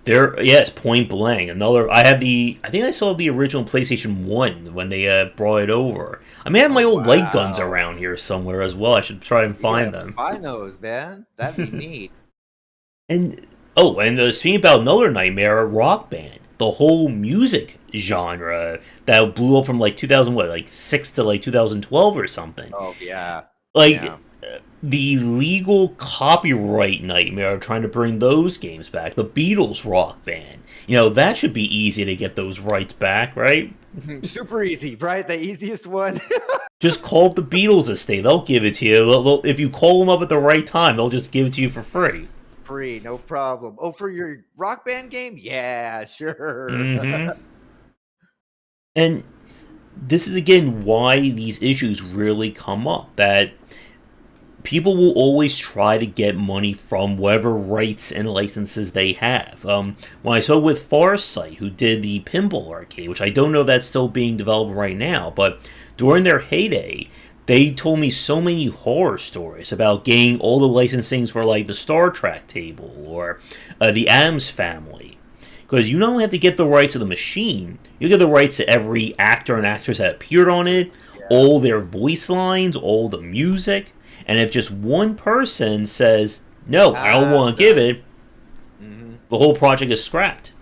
they're, yes, point blank. Another, I think I saw the original PlayStation 1 when they brought it over. I may have Oh, my old light guns wow. around here somewhere as well. I should try and You find gotta them. find those, man. That'd be neat. And oh, and speaking about another nightmare, Rock Band, the whole music genre that blew up from like 2000, what, like 6 to like 2012 or something. Oh, yeah. Like Yeah. the legal copyright nightmare of trying to bring those games back. The Beatles Rock Band, that should be easy to get those rights back, right? Super easy, right? The easiest one. Just call up the Beatles estate; they'll give it to you. If you call them up at the right time, they'll just give it to you for free. Free, no problem. Oh, for your Rock Band game? Yeah, sure. Mm-hmm. And this is again why these issues really come up. That people will always try to get money from whatever rights and licenses they have. When I saw with Farsight, who did the Pinball Arcade, which I don't know if that's still being developed right now, but during their heyday, they told me so many horror stories about getting all the licensings for like the Star Trek table or the Adams Family. Because you not only have to get the rights of the machine, you get the rights to every actor and actress that appeared on it, Yeah. all their voice lines, all the music. And if just one person says, no, I don't I'm want to give done. it, Mhm. the whole project is scrapped.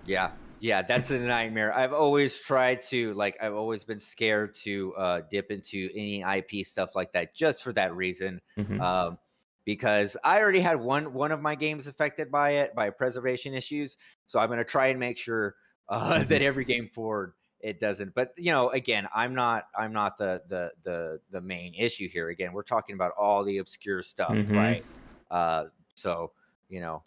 Yeah. Yeah, that's a nightmare. I've always tried to I've always been scared to dip into any IP stuff like that just for that reason. hmm Um, because I already had one of my games affected by it by preservation issues. So I'm gonna try and make sure hmm that every game forward it doesn't. But again, I'm not the main issue here. Again, we're talking about all the obscure stuff, hmm right? So you know,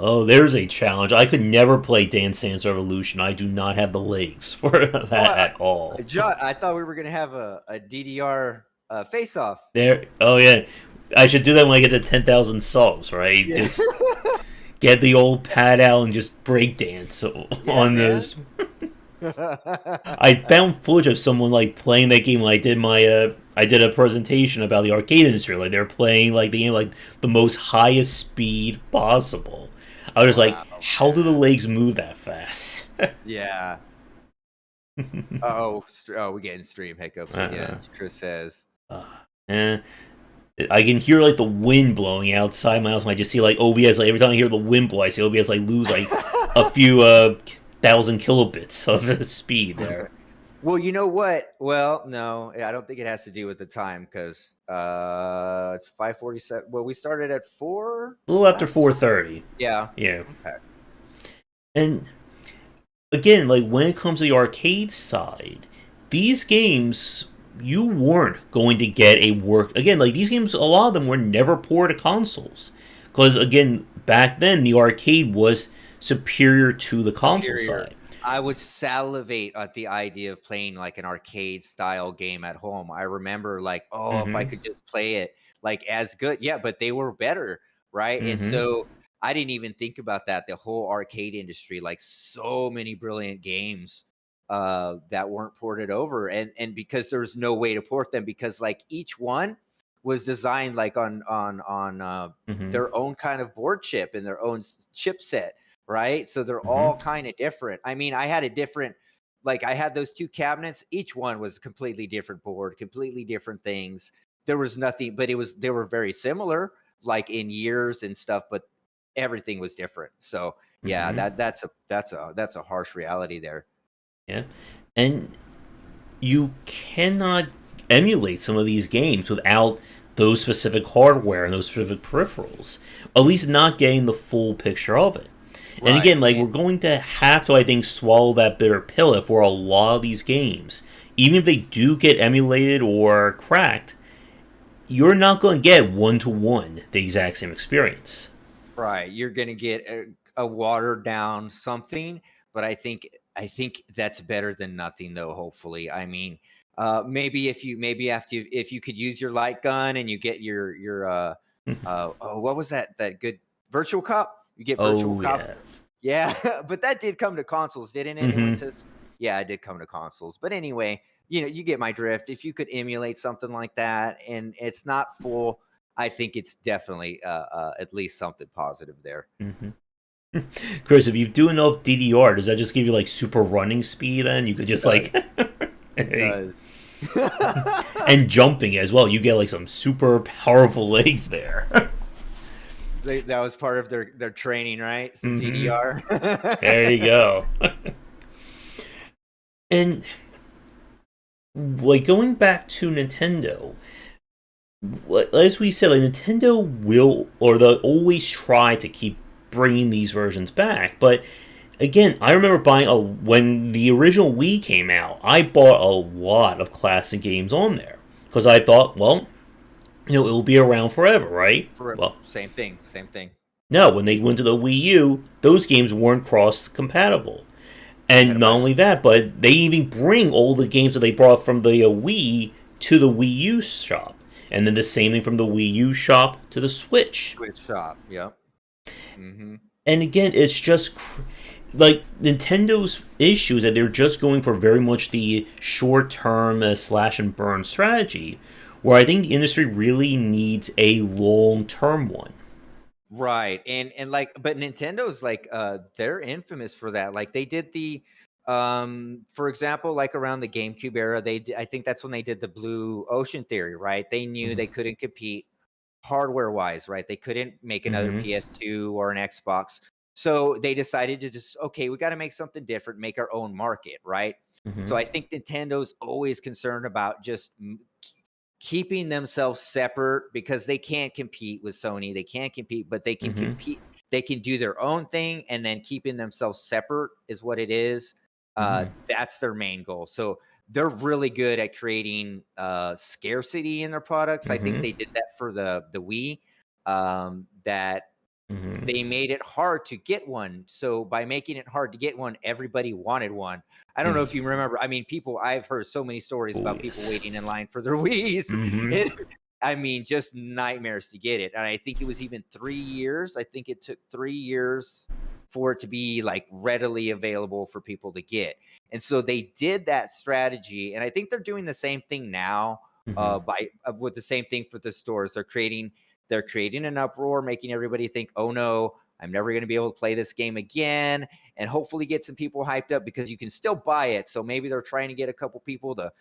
Oh, there's a challenge. I could never play Dance Dance Revolution. I do not have the legs for oh, that at all. John, I thought we were gonna have a DDR face off. There. Oh yeah, I should do that when I get to 10,000 subs, right? Yeah. Just get the old pad out and just break dance Yeah, on man. this. I found footage of someone like playing that game when I did a presentation about the arcade industry. Like they're playing like the game like the most highest speed possible. I was just like, Wow, how do the man. legs move that fast? Yeah. Oh, we're getting stream hiccups uh, again. Chris says. uh, eh. I can hear like the wind blowing outside my house, and I just see like OBS. Like every time I hear the wind blow, I see OBS like lose like a few thousand kilobits of speed there. Well, you know what? Well, no, I don't think it has to do with the time because it's 5:47. Well, we started at 4 A little after last time. 4:30. Yeah. Yeah, Okay. and again, like when it comes to the arcade side, these games you weren't going to get a work again. Like these games, a lot of them were never ported to consoles because again, back then the arcade was superior to the console Superior. side. I would salivate at the idea of playing like an arcade style game at home. I remember like, oh, if I Mm-hmm. could just play it like as good. Yeah, but they were better, right? And Mm-hmm. so I didn't even think about that. The whole arcade industry, like so many brilliant games that weren't ported over. And because there's no way to port them because like each one was designed like on Mm-hmm. their own kind of board chip and their own chipset, right? So they're all Mm-hmm. kind of different. I mean, I had a different, like, I had those two cabinets. Each one was a completely different board, completely different things. There was nothing, but they were very similar, like in years and stuff, but everything was different. So yeah, Mm-hmm. that's a harsh reality there. Yeah. And you cannot emulate some of these games without those specific hardware and those specific peripherals. At least not getting the full picture of it. And Right. again, like we're going to have to, I think, swallow that bitter pill for a lot of these games. Even if they do get emulated or cracked, you're not going to get one to one the exact same experience. Right, you're gonna get a watered down something, but I think that's better than nothing though, hopefully. I mean, maybe if you could use your light gun and you get what was that good Virtual Cop? You get Virtual Oh Cop. yeah. Yeah, but that did come to consoles, didn't it? It went Mm-hmm. to yeah, it did come to consoles. But anyway, you know, you get my drift. If you could emulate something like that and it's not full, I think it's definitely at least something positive there. Mm-hmm. Chris, if you do enough DDR, does that just give you like super running speed? Then you could It just does. like It does. and jumping as well. You get like some super powerful legs there. That was part of their training, right? Some Mm-hmm. DDR. There you go. And like going back to Nintendo, as we said, like Nintendo will or they'll always try to keep bringing these versions back. But again, I remember buying a when the original Wii came out. I bought a lot of classic games on there because I thought, well, it will be around forever, right? For Well, same thing, same thing. no. When they went to the Wii U, those games weren't cross compatible. And not only Petabytes. that, but they even bring all the games that they brought from the Wii to the Wii U shop. And then the same thing from the Wii U shop to the Switch. Switch shop. Yep. Hmm. And again, it's just like Nintendo's issue is that they're just going for very much the short term slash and burn strategy, where I think the industry really needs a long term one. Right. And like but Nintendo's like they're infamous for that. Like they did the for example like around the GameCube era I think that's when they did the blue ocean theory, right? They knew Mm-hmm. they couldn't compete hardware wise, right? They couldn't make another Mm-hmm. PS2 or an Xbox. So they decided to just, okay, we got to make something different, make our own market, right? So Mm-hmm. I think Nintendo's always concerned about just keeping themselves separate because they can't compete with Sony. They can't compete, but they can Mm-hmm. compete. They can do their own thing, and then keeping themselves separate is what it is. Mm-hmm. That's their main goal. So they're really good at creating scarcity in their products. I think Mm-hmm. they did that for the Wii. That Mm-hmm. they made it hard to get one. So by making it hard to get one, everybody wanted one. I don't know if you remember. I mean, I've heard so many stories Oh about people yes. waiting in line for their Wii's. Mm-hmm. And, I mean, just nightmares to get it. And I think it was even 3 years. I think it took 3 years for it to be like readily available for people to get. And so they did that strategy. And I think they're doing the same thing now Mm-hmm. with the same thing for the stores. They're creating an uproar, making everybody think, oh no, I'm never going to be able to play this game again, and hopefully get some people hyped up because you can still buy it. So maybe they're trying to get a couple people to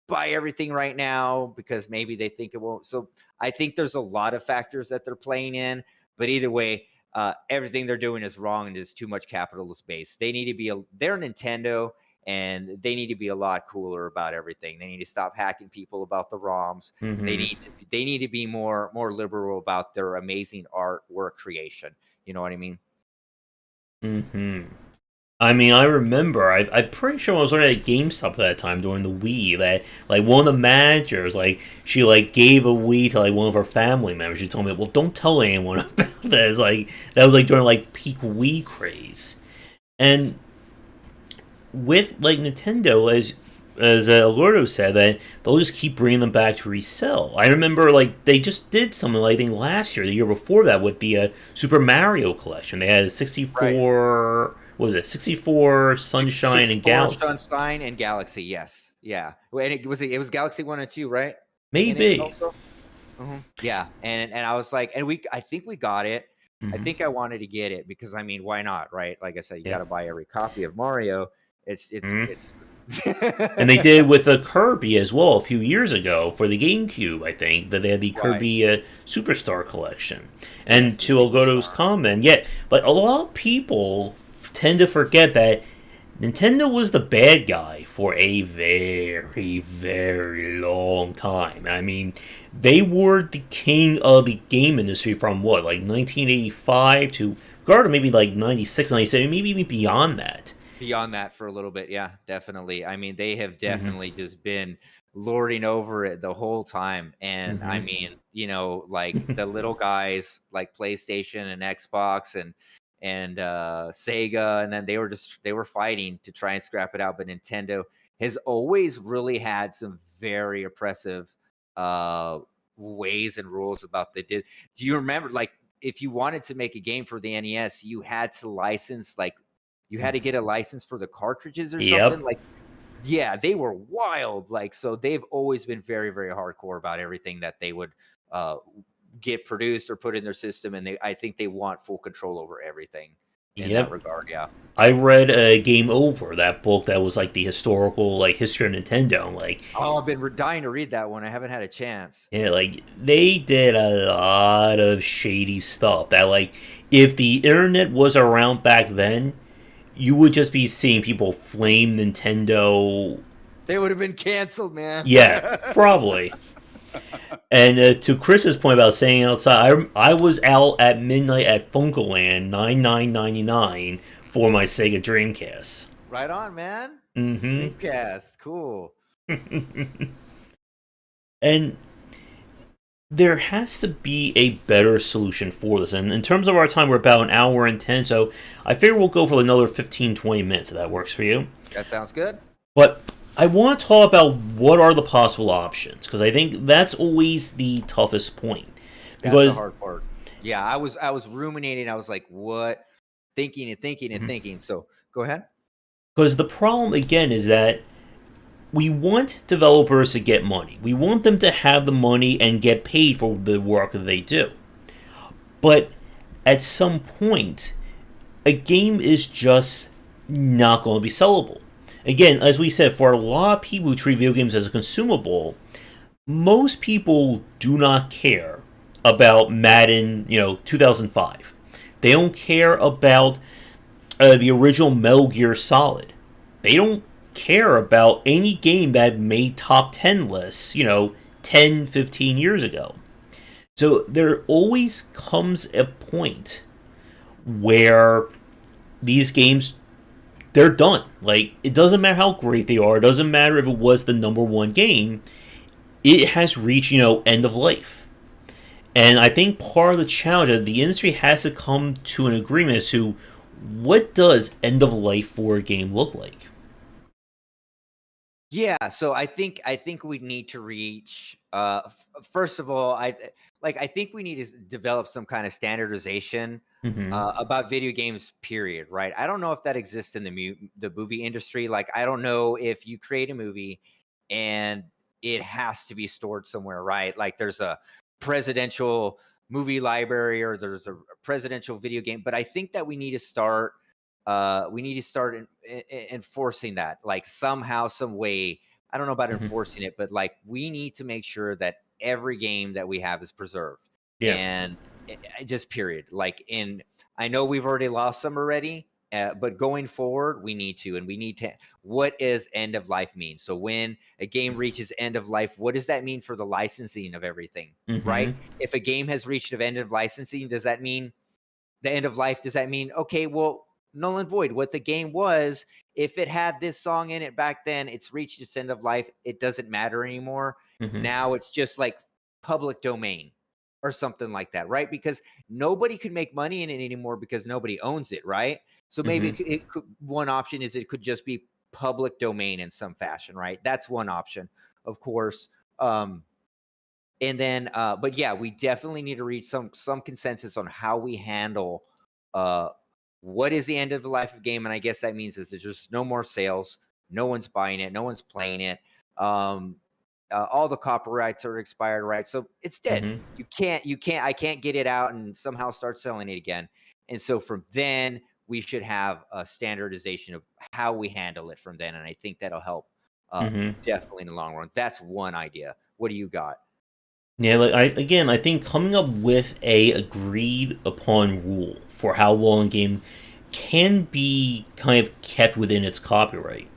buy everything right now because maybe they think it won't. So I think there's a lot of factors that they're playing in, but either way, everything they're doing is wrong and is too much capitalist based. They need to be they're Nintendo and they need to be a lot cooler about everything. They need to stop hacking people about the ROMs. Mm-hmm. They need to be more liberal about their amazing artwork creation. You know what I mean? Mm-hmm. I mean, I remember. I'm pretty sure I was already at GameStop at that time during the Wii. That like one of the managers, like she like gave a Wii to like one of her family members. She told me, "Well, don't tell anyone about this." Like that was like during like peak Wii craze, and with like Nintendo, as Alberto said, that they'll just keep bringing them back to resell. I remember like they just did something like I think last year, the year before that, with the Super Mario collection. They had Right. 64. What was it? 64 Sunshine and 64 Galaxy. Sunshine and Galaxy. Yes. Yeah. And it was Galaxy 1 and 2, right? In it Maybe. also. Yeah, and I was like, and I think we got it. I Hmm. think I wanted to get it because I mean, why not, right? Like I said, you got Yeah. to buy every copy of Mario. Mhm. It's. And they did with a Kirby as well a few years ago for the GameCube, I think, that they had the Right. Kirby Superstar collection. And Yes, the to Elgato's superstar. comment, yeah, but a lot of people tend to forget that Nintendo was the bad guy for a very, very long time. I mean, they were the king of the game industry from what, like 1985 to, regard to maybe like 96, 97, maybe even beyond that. Beyond that for a little bit, yeah, definitely. I mean, they have Hmm. definitely just been lording over it the whole time, and I Hmm. mean, like the little guys like PlayStation and Xbox and Sega, and then they were fighting to try and scrap it out, but Nintendo has always really had some very oppressive uh ways and rules about they did. Do you remember, like, if you wanted to make a game for the NES, you had to license, like, you had to get a license for the cartridges or something, Yep. like, yeah, they were wild, like, so they've always been very, very hardcore about everything that they would, uh, get produced or put in their system, and I think they want full control over everything in that Yep. regard, yeah. I read Game Over, that book that was like the historical like history of Nintendo. Like, Oh, I've been dying to read that one, I haven't had a chance. yeah, like they did a lot of shady stuff. That like, if the internet was around back then, you would just be seeing people flame Nintendo. They would have been canceled, man. Yeah, probably. And to Chris's point about staying outside, I was out at midnight at Funkoland 99.99 for my Sega Dreamcast. Right on, man. Mm-hmm. Dreamcast, cool. And there has to be a better solution for this. And in terms of our time, we're about an hour and 10, so I figure we'll go for another 15, 20 minutes if that works for you. That sounds good. But I want to talk about what are the possible options, because I think that's always the toughest point. That's the Because hard part. Yeah, I was ruminating. I was like, what? Thinking and thinking and mhm, thinking. So go ahead. because the problem, again, is that we want developers to get money. We want them to have the money and get paid for the work that they do. But at some point, a game is just not going to be sellable. Again, as we said, for a lot of people who treat video games as a consumable, most people do not care about Madden, 2005. They don't care about the original Metal Gear Solid. They don't care about any game that made top 10 lists, 10, 15 years ago. So there always comes a point where these games, they're done. Like, it doesn't matter how great they are, it doesn't matter if it was the number one game, it has reached, end of life. And I think part of the challenge is the industry has to come to an agreement as to what does end of life for a game look like. Yeah, so I think we need to reach first of all, I think we need to develop some kind of standardization Mm-hmm. about video games, period, right? I don't know if that exists in the movie industry. Like, I don't know if you create a movie and it has to be stored somewhere, right? Like, there's a presidential movie library or there's a presidential video game, but I think that we need to start enforcing that, like, somehow, some way. I don't know about Mm-hmm. enforcing it, but like, we need to make sure that every game that we have is preserved, Yeah. and just period. Like, in I know we've already lost some already, but going forward we need to, and we need to. What does end of life mean? So when a game reaches end of life, what does that mean for the licensing of everything, right? Mm-hmm. If a game has reached an end of licensing, does that mean the end of life? Does that mean, okay, well, null and void? What the game was, if it had this song in it back then, it's reached its end of life. It doesn't matter anymore. Mm-hmm. Now it's just like public domain or something like that, right? Because nobody could make money in it anymore because nobody owns it, right? So maybe Mm-hmm. one option is it could just be public domain in some fashion, right? That's one option, of course. Um, and then, but yeah, we definitely need to reach some consensus on how we handle uh, what is the end of the life of game, and I guess that means is there's just no more sales, no one's buying it, no one's playing it. Um, all the copyrights are expired, right? So it's dead. Mm-hmm. I can't get it out and somehow start selling it again. And so from then, we should have a standardization of how we handle it from then, and I think that'll help uh, Mm-hmm. definitely in the long run. That's one idea. What do you got? Yeah, like I think coming up with a agreed upon rule for how long a game can be kind of kept within its copyright.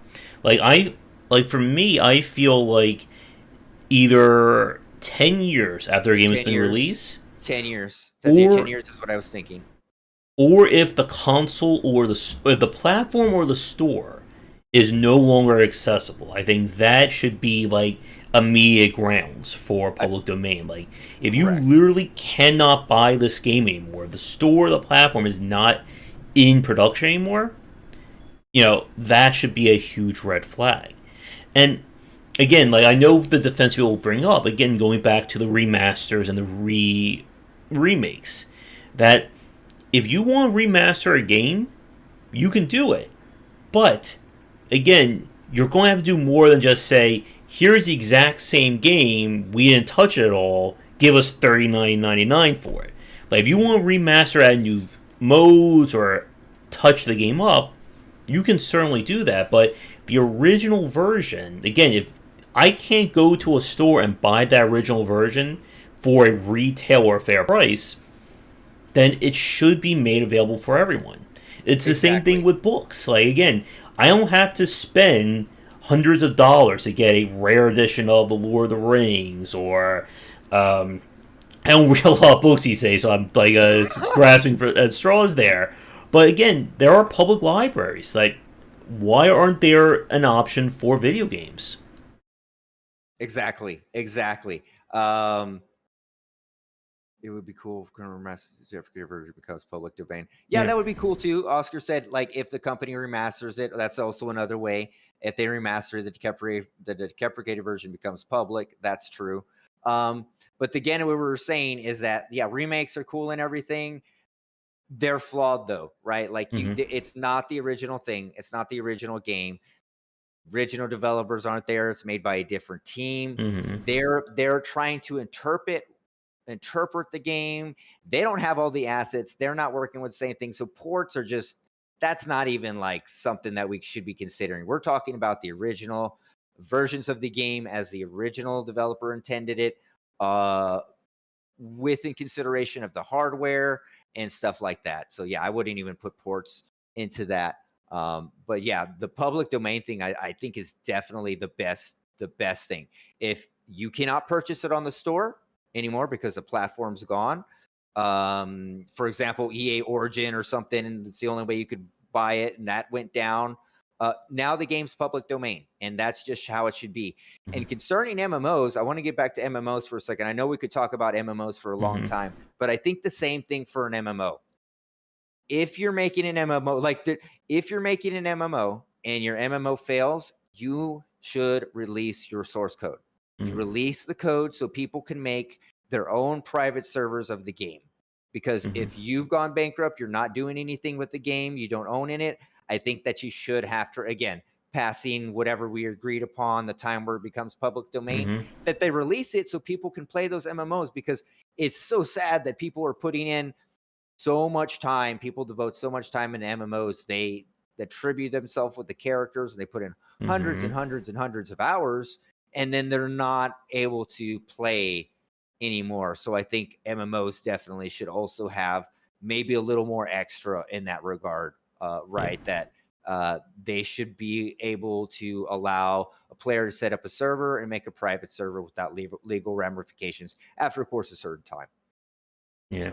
Like like for me, I feel like either 10 years after a game has 10 been years. released, 10 years. 10 or years is what I was thinking. if the console or if the platform or the store is no longer accessible, I think that should be like immediate grounds for I, public domain. Like if you correct. literally cannot buy this game anymore, the store or the platform is not in production anymore, that should be a huge red flag. And again, like I know the defense people will bring up, again going back to the remasters and the remakes, that if you want to remaster a game, you can do it. But again, you're going to have to do more than just say, "Here's the exact same game. We didn't touch it at all. Give us $39.99 for it." Like if you want to remaster, add new modes, or touch the game up, you can certainly do that. But the original version, again, if I can't go to a store and buy that original version for a retail or fair price, then it should be made available for everyone. It's the same thing Exactly. with books. Like again, I don't have to spend hundreds of dollars to get a rare edition of The Lord of the Rings, or I don't read a lot of books these days, so I'm like grasping for at straws there. But again, there are public libraries. Like, why aren't there an option for video games? Exactly. Exactly. Um, it would be cool if Colonel Remasters version becomes public domain. Yeah, Yeah. that would be cool too. Oscar said, like, if the company remasters it, that's also another way. If they remaster the deprecated version becomes public, that's true. Um, but again, what we were saying is that yeah, remakes are cool and everything. They're flawed though, right? Like Mm-hmm. it's not the original thing. It's not the original game. Original developers aren't there. It's made by a different team. Mm-hmm. They're trying to interpret the game. They don't have all the assets. They're not working with the same thing. So ports are just that's not even like something that we should be considering. We're talking about the original versions of the game as the original developer intended it, uh, within consideration of the hardware and stuff like that. So yeah, I wouldn't even put ports into that. But yeah, the public domain thing I think is definitely the best thing. If you cannot purchase it on the store anymore because the platform's gone, for example, EA Origin or something, and it's the only way you could buy it, and that went down. Now the game's public domain, and that's just how it should be. And concerning MMOs, I want to get back to MMOs for a second. I know we could talk about MMOs for a long Mm-hmm. time, but I think the same thing for an MMO. If you're making an MMO, if you're making an MMO and your MMO fails, you should release your source code. You Mm-hmm. release the code so people can make their own private servers of the game. Because Mm-hmm. if you've gone bankrupt, you're not doing anything with the game, you don't own in it. I think that you should have to, again, passing whatever we agreed upon, the time where it becomes public domain, Mm-hmm. that they release it so people can play those MMOs, because it's so sad that people are putting in so much time. People devote so much time in MMOs. They attribute themselves with the characters, and they put in hundreds Mm-hmm. and hundreds and hundreds of hours, and then they're not able to play anymore. So I think MMOs definitely should also have maybe a little more extra in that regard, Yeah. right? That they should be able to allow a player to set up a server and make a private server without legal ramifications after, of course, a certain time. Yeah. So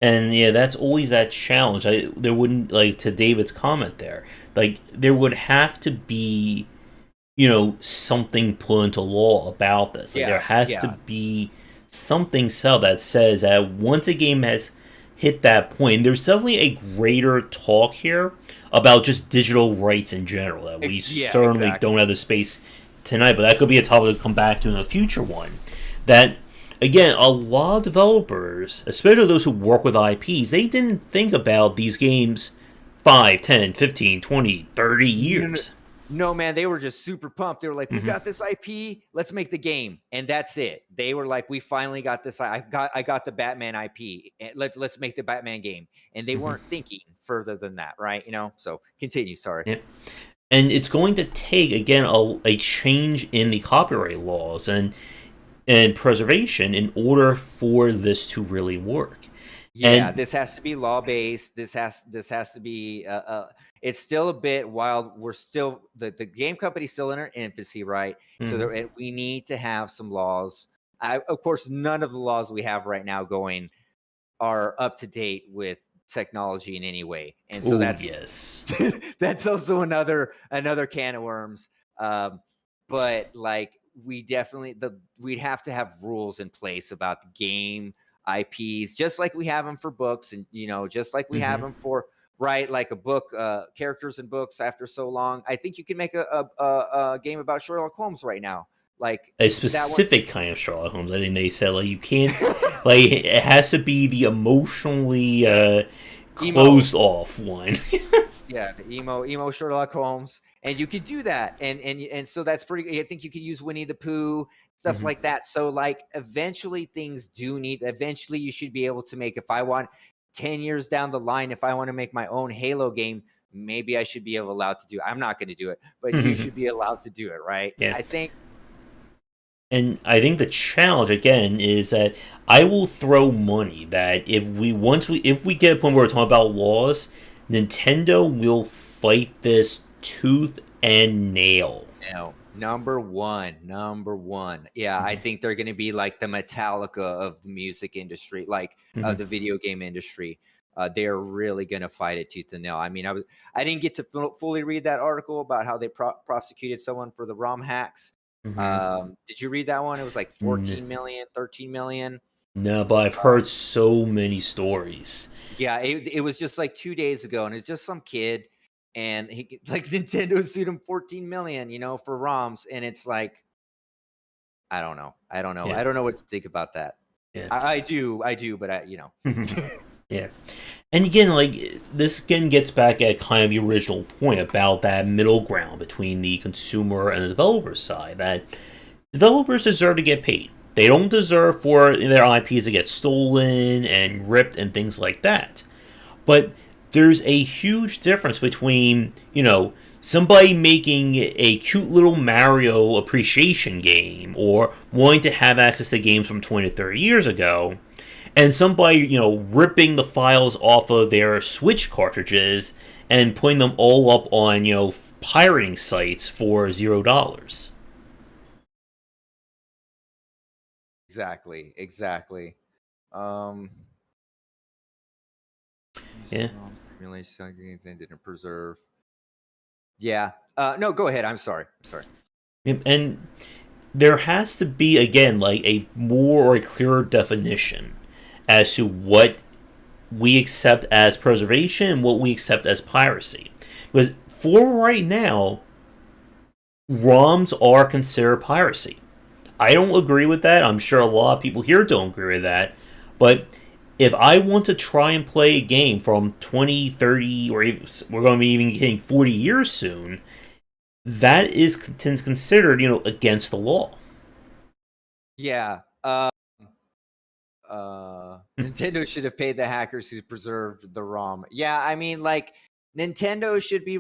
And yeah, that's always that challenge. There wouldn't, like, to David's comment there, like there would have to be, something put into law about this. Like there yeah, has to yeah. be something set that says that once a game has hit that point. There's definitely a greater talk here about just digital rights in general that we Yeah, certainly don't exactly. have the space tonight, but that could be a topic to come back to in a future one. That again, a lot of developers, especially those who work with IPs, they didn't think about these games 5, 10, 15, 20, 30 No, no, years. no, man, they were just super pumped. They were like, "We Mm-hmm. got this IP. Let's make the game." And that's it. They were like, "We finally got this. I got the Batman IP. Let's make the Batman game." And they Mm-hmm. weren't thinking further than that, right? So continue. Sorry. Yeah. And it's going to take again a change in the copyright laws and preservation in order for this to really work. Yeah, And this has to be law based. This has to be. It's still a bit while we're still the game company's still in our infancy, right? So mm-hmm. we need to have some laws. Of course, none of the laws we have right now going are up to date with technology in any way, and so Oh that's yes. that's also another can of worms. Um, but like we definitely we'd have to have rules in place about the game IPs, just like we have them for books, and just like we have Mm-hmm. them for right, like a book, characters in books. After so long, I think you can make a game about Sherlock Holmes right now, like A that one. specific kind of Sherlock Holmes. I think they said like you can't like it has to be the emotionally Emo. closed off one. Yeah, the emo Sherlock Holmes, and you could do that, and so that's pretty. I think you could use Winnie the Pooh, stuff Mm-hmm. like that. So like, eventually things do need. Eventually, you should be able to make. If I want 10 years down the line, if I want to make my own Halo game, maybe I should be allowed to do. I'm not going to do it, but you should be allowed to do it, right? Yeah. I think. And I think the challenge again is that I will throw money that if we get a point where we're talking about laws, Nintendo will fight this tooth and nail. No, number one. Yeah, I Mm-hmm. think they're going to be like the Metallica of the music industry, like Mm-hmm. of the video game industry. They're really going to fight it tooth and nail. I mean, I didn't get to fully read that article about how they prosecuted someone for the ROM hacks. Mm-hmm. Did you read that one? It was like N- 14 million, 13 million. no, but I've heard so many stories. Yeah, it was just like 2 days ago, and it's just some kid, and he like Nintendo sued him 14 million, for ROMs, and it's like I don't know. I don't know. Yeah, I don't know what to think about that. yeah, I do, but yeah. And again, like this again gets back at kind of the original point about that middle ground between the consumer and the developer side. That developers deserve to get paid. They don't deserve for their IPs to get stolen and ripped and things like that. But there's a huge difference between, somebody making a cute little Mario appreciation game or wanting to have access to games from 20 to 30 years ago and somebody, ripping the files off of their Switch cartridges and putting them all up on, pirating sites for $0. exactly. Um, use Yeah. ROM emulation games and didn't preserve. Yeah. No, go ahead. I'm sorry. I'm sorry. And there has to be, again, like a more or a clearer definition as to what we accept as preservation and what we accept as piracy. Because for right now, ROMs are considered piracy. I don't agree with that. I'm sure a lot of people here don't agree with that. But if I want to try and play a game from 20, 30, or even, we're going to be even getting 40 years soon, that is considered, against the law. Yeah. Nintendo should have paid the hackers who preserved the ROM. Yeah, I mean, like Nintendo should be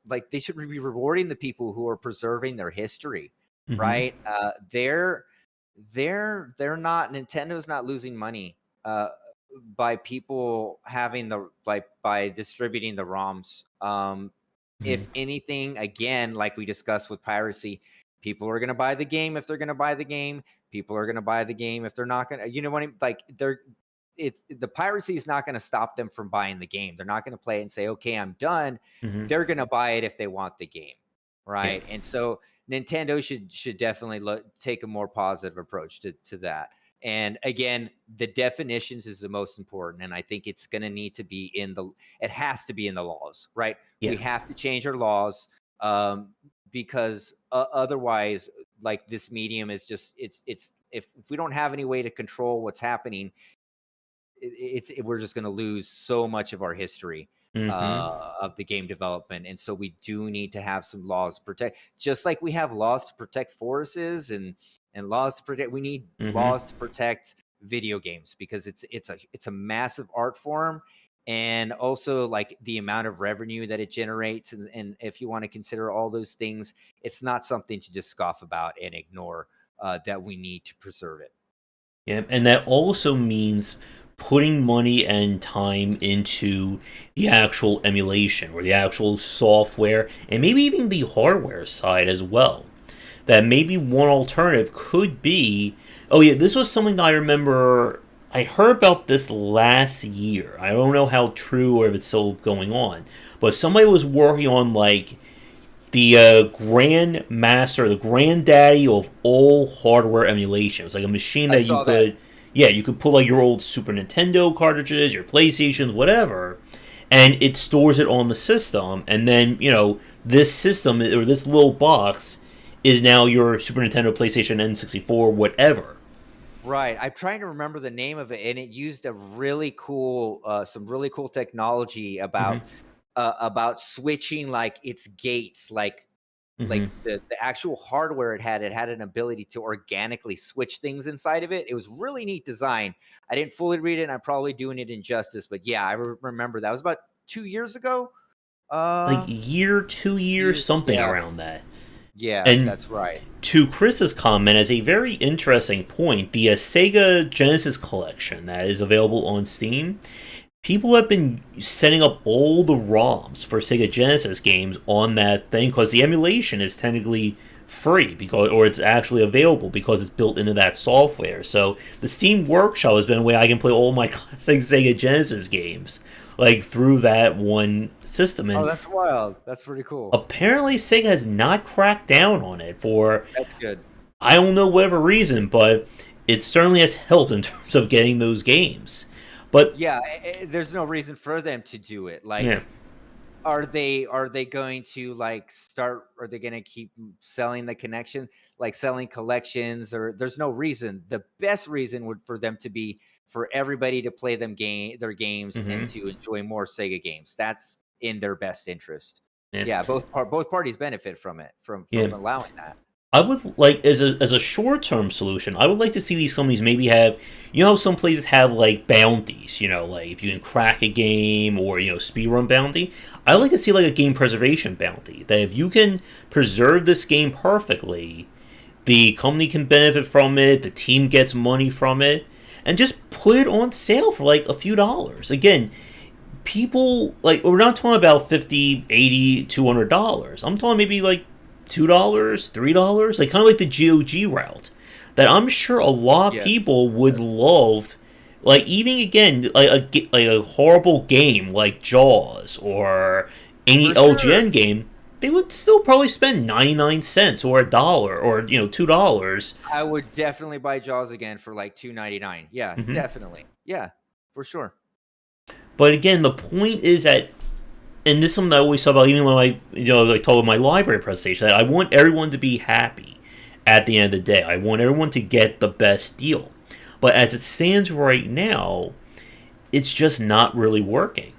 like they should be rewarding the people who are preserving their history, Mm-hmm. right? They're not Nintendo's not losing money by people having the like by distributing the ROMs. Mm-hmm. If anything, again, like we discussed with piracy, people are going to buy the game if they're going to buy the game. People are going to buy the game if they're not going to. You know what I mean? Like it's the piracy is not going to stop them from buying the game. They're not going to play it and say, "Okay, I'm done." Mm-hmm. They're going to buy it if they want the game, Yeah. right? And so Nintendo should definitely take a more positive approach to that. And again, the definitions is the most important, and I think it's going to need to be it has to be in the laws, right? We Yeah. have to change our laws, because otherwise, like, this medium is just it's if we don't have any way to control what's happening, we're just going to lose so much of our history Mm-hmm. of the game development. And so we do need to have some laws to protect, just like we have laws to protect forests and laws to protect. We need Mm-hmm. laws to protect video games, because it's a massive art form, and also like the amount of revenue that it generates. And if you want to consider all those things, it's not something to just scoff about and ignore, that we need to preserve it. Yeah, and that also means putting money and time into the actual emulation or the actual software and maybe even the hardware side as well. That maybe one alternative could be, oh yeah, this was something that I remember I heard about this last year. I don't know how true or if it's still going on, but somebody was working on like the grand master, the granddaddy of all hardware emulation. It's like a machine I that you saw that. could, yeah, you could put like your old Super Nintendo cartridges, your PlayStations, whatever, and it stores it on the system. And then, this system or this little box is now your Super Nintendo, PlayStation, N64, whatever. Right. I'm trying to remember the name of it, and it used a really cool, some really cool technology Mm-hmm. about switching like its gates, Mm-hmm. like the actual hardware it had. It had an ability to organically switch things inside of it. It was really neat design. I didn't fully read it, and I'm probably doing it injustice, but yeah, I remember that. It was about 2 years ago. Like Uh, year, 2 years, something yeah, around that. yeah, And that's right. to Chris's comment, as a very interesting point, the Sega Genesis collection that is available on Steam, people have been setting up all the ROMs for Sega Genesis games on that thing because the emulation is technically free because or it's actually available because it's built into that software. So the Steam Workshop has been a way I can play all my classic Sega Genesis games like through that one system. Oh, And that's wild. That's pretty cool. apparently Sega has not cracked down on it for That's good. I don't know whatever reason, but it certainly has helped in terms of getting those games. But Yeah, there's no reason for them to do it. yeah, Like, are they going to like start? Are they going to keep selling the connection, like selling collections? Or there's no reason. The best reason would for them to be for everybody to play their games and hmm to enjoy more Sega games. That's in their best interest. yeah, Yeah, both parties benefit from it, yeah. from allowing that. I would like as a short term solution. I would like to see these companies maybe have, how some places have like bounties. Like if you can crack a game or speedrun bounty. I would like to see like a game preservation bounty that if you can preserve this game perfectly, the company can benefit from it, the team gets money from it, and just put it on sale for like a few dollars. Again, people like we're not talking about 50, 80, $200. I'm talking maybe like $2, $3, like kind of like the GOG route. That I'm sure a lot of Yes. people would Yes. love. Like even again, like a horrible game like Jaws or any For sure. LGN game, they would still probably spend 99 cents or $1 or $2. I would definitely buy Jaws again for like 2.99. Yeah, Mm-hmm. definitely. Yeah, for sure. But again, the point is that and this is something I always talk about, even when I, like talk about my library presentation. That I want everyone to be happy at the end of the day. I want everyone to get the best deal. But as it stands right now, it's just not really working.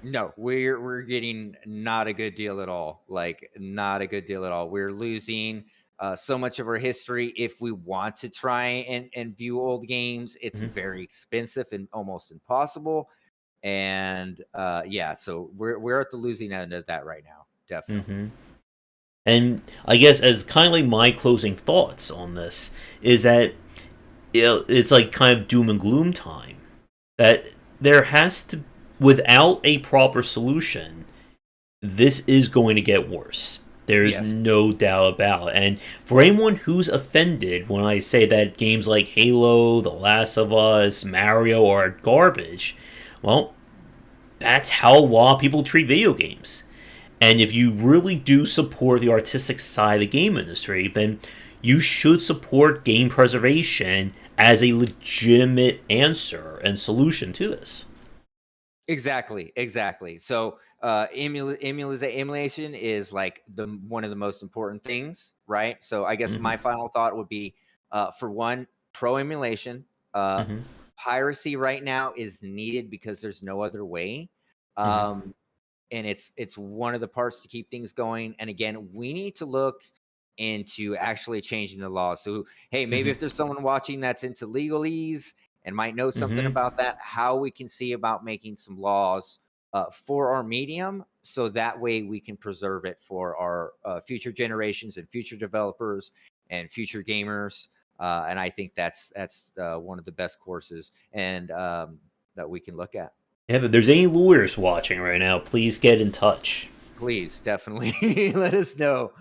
No, we're getting not a good deal at all. Like, not a good deal at all. We're losing so much of our history. If we want to try and view old games, it's Mm-hmm. very expensive and almost impossible. And yeah, so we're at the losing end of that right now. Definitely. Mm-hmm. And I guess as kind of like my closing thoughts on this is that it's like kind of doom and gloom time. That there has to, without a proper solution, this is going to get worse. There's Yes. no doubt about it. And for anyone who's offended when I say that games like Halo, The Last of Us, Mario are garbage, well, that's how a lot of people treat video games. And if you really do support the artistic side of the game industry, then you should support game preservation as a legitimate answer and solution to this. Exactly, exactly. So, emulation is like the one of the most important things, right? So, I guess Hmm. my final thought would be, for one, pro emulation. Uh, Hmm. Piracy right now is needed because there's no other way. Hmm. Um, and it's one of the parts to keep things going. And again, we need to look into actually changing the law. So, hey, maybe Hmm. if there's someone watching that's into legalese and might know something Hmm. about that, how we can see about making some laws for our medium, so that way we can preserve it for our future generations and future developers and future gamers. And I think that's one of the best courses and that we can look at. Yeah, if there's any lawyers watching right now, please get in touch. Please, definitely let us know.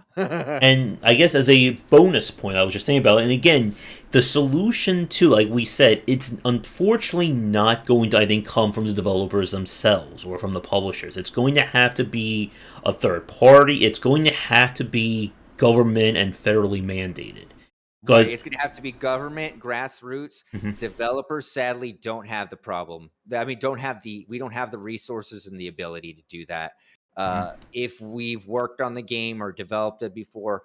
And I guess as a bonus point, I was just thinking about it. And again, the solution to, like we said, it's unfortunately not going to, I think, come from the developers themselves or from the publishers. It's going to have to be a third party. It's going to have to be government and federally mandated. Right. Because, It's going to have to be government, grassroots. mhm, Developers sadly don't have the problem. I mean, we don't have the resources and the ability to do that. mhm, If we've worked on the game or developed it before,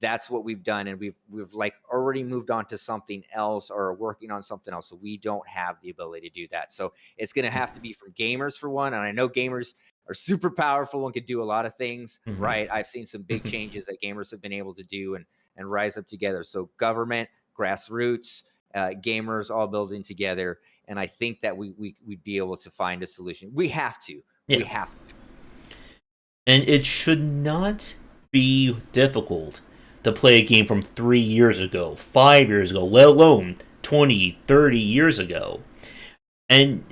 that's what we've done, and we've like already moved on to something else or working on something else. So we don't have the ability to do that. So it's going to have to be from gamers for one. And I know gamers are super powerful and can do a lot of things. mhm, Right. I've seen some big mhm. changes that gamers have been able to do, and rise up together. So government, grassroots, gamers all building together, and I think that we'd be able to find a solution. We have to. We Yeah. have to. And it should not be difficult to play a game from 3 years ago, 5 years ago, let alone 20, 30 years ago. And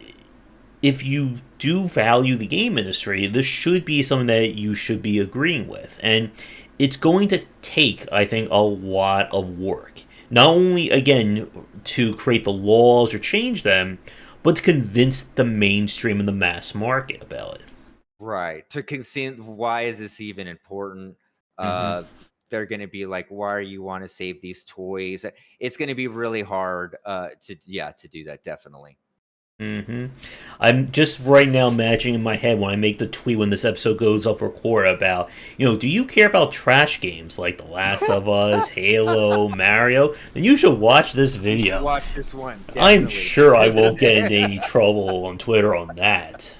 if you do value the game industry, this should be something that you should be agreeing with. And it's going to take, I think, a lot of work. Not only, again, to create the laws or change them, but to convince the mainstream and the mass market about it. Right. To consent. Why is this even important? Hmm. Uh, they're going to be like, why do you want to save these toys? It's going to be really hard to do that. Definitely. Hmm. I'm just right now imagining in my head when I make the tweet when this episode goes up record about, do you care about trash games like The Last of Us, Halo, Mario? Then you should watch this You should video. watch this one. I'm Definitely. sure I won't get into any trouble on Twitter on that.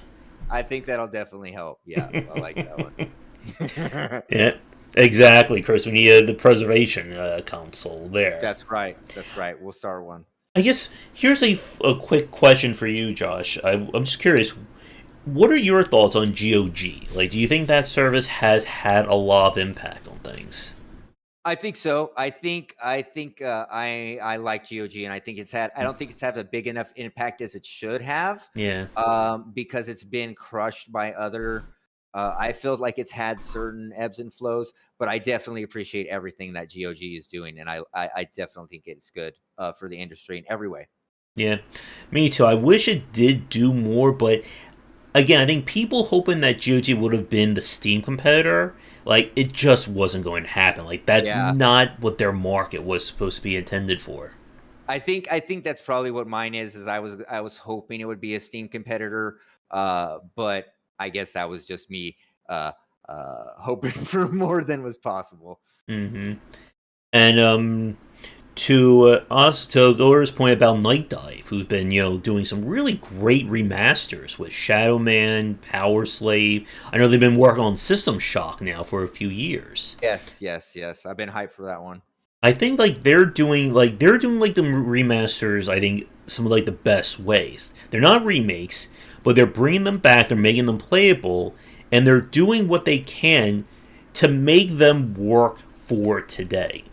I think that'll definitely help. Yeah, I like that one. Yeah, exactly, Chris. We need the preservation console there. That's right. That's right. We'll start one. I guess here's a quick question for you, Josh. I'm just curious. What are your thoughts on GOG? Like, do you think that service has had a lot of impact on things? I think so. I like GOG, and I think it's had. I don't think it's had a big enough impact as it should have, Yeah, because it's been crushed by other. I feel like it's had certain ebbs and flows, but I definitely appreciate everything that GOG is doing, and I definitely think it's good for the industry in every way. yeah, me too. I wish it did do more, but again, I think people hoping that GOG would have been the Steam competitor, like it just wasn't going to happen. Like that's Yeah, not what their market was supposed to be intended for. I think that's probably what mine is. Is I was hoping it would be a Steam competitor, but I guess that was just me uh, hoping for more than was possible. Hmm. And to us, to Goer's point about Night Dive, who's been doing some really great remasters with Shadow Man, Power Slave. I know they've been working on System Shock now for a few years. Yes, yes, yes. I've been hyped for that one. I think they're doing the remasters. I think some of like the best ways. They're not remakes, but they're bringing them back. They're making them playable, and they're doing what they can to make them work for today.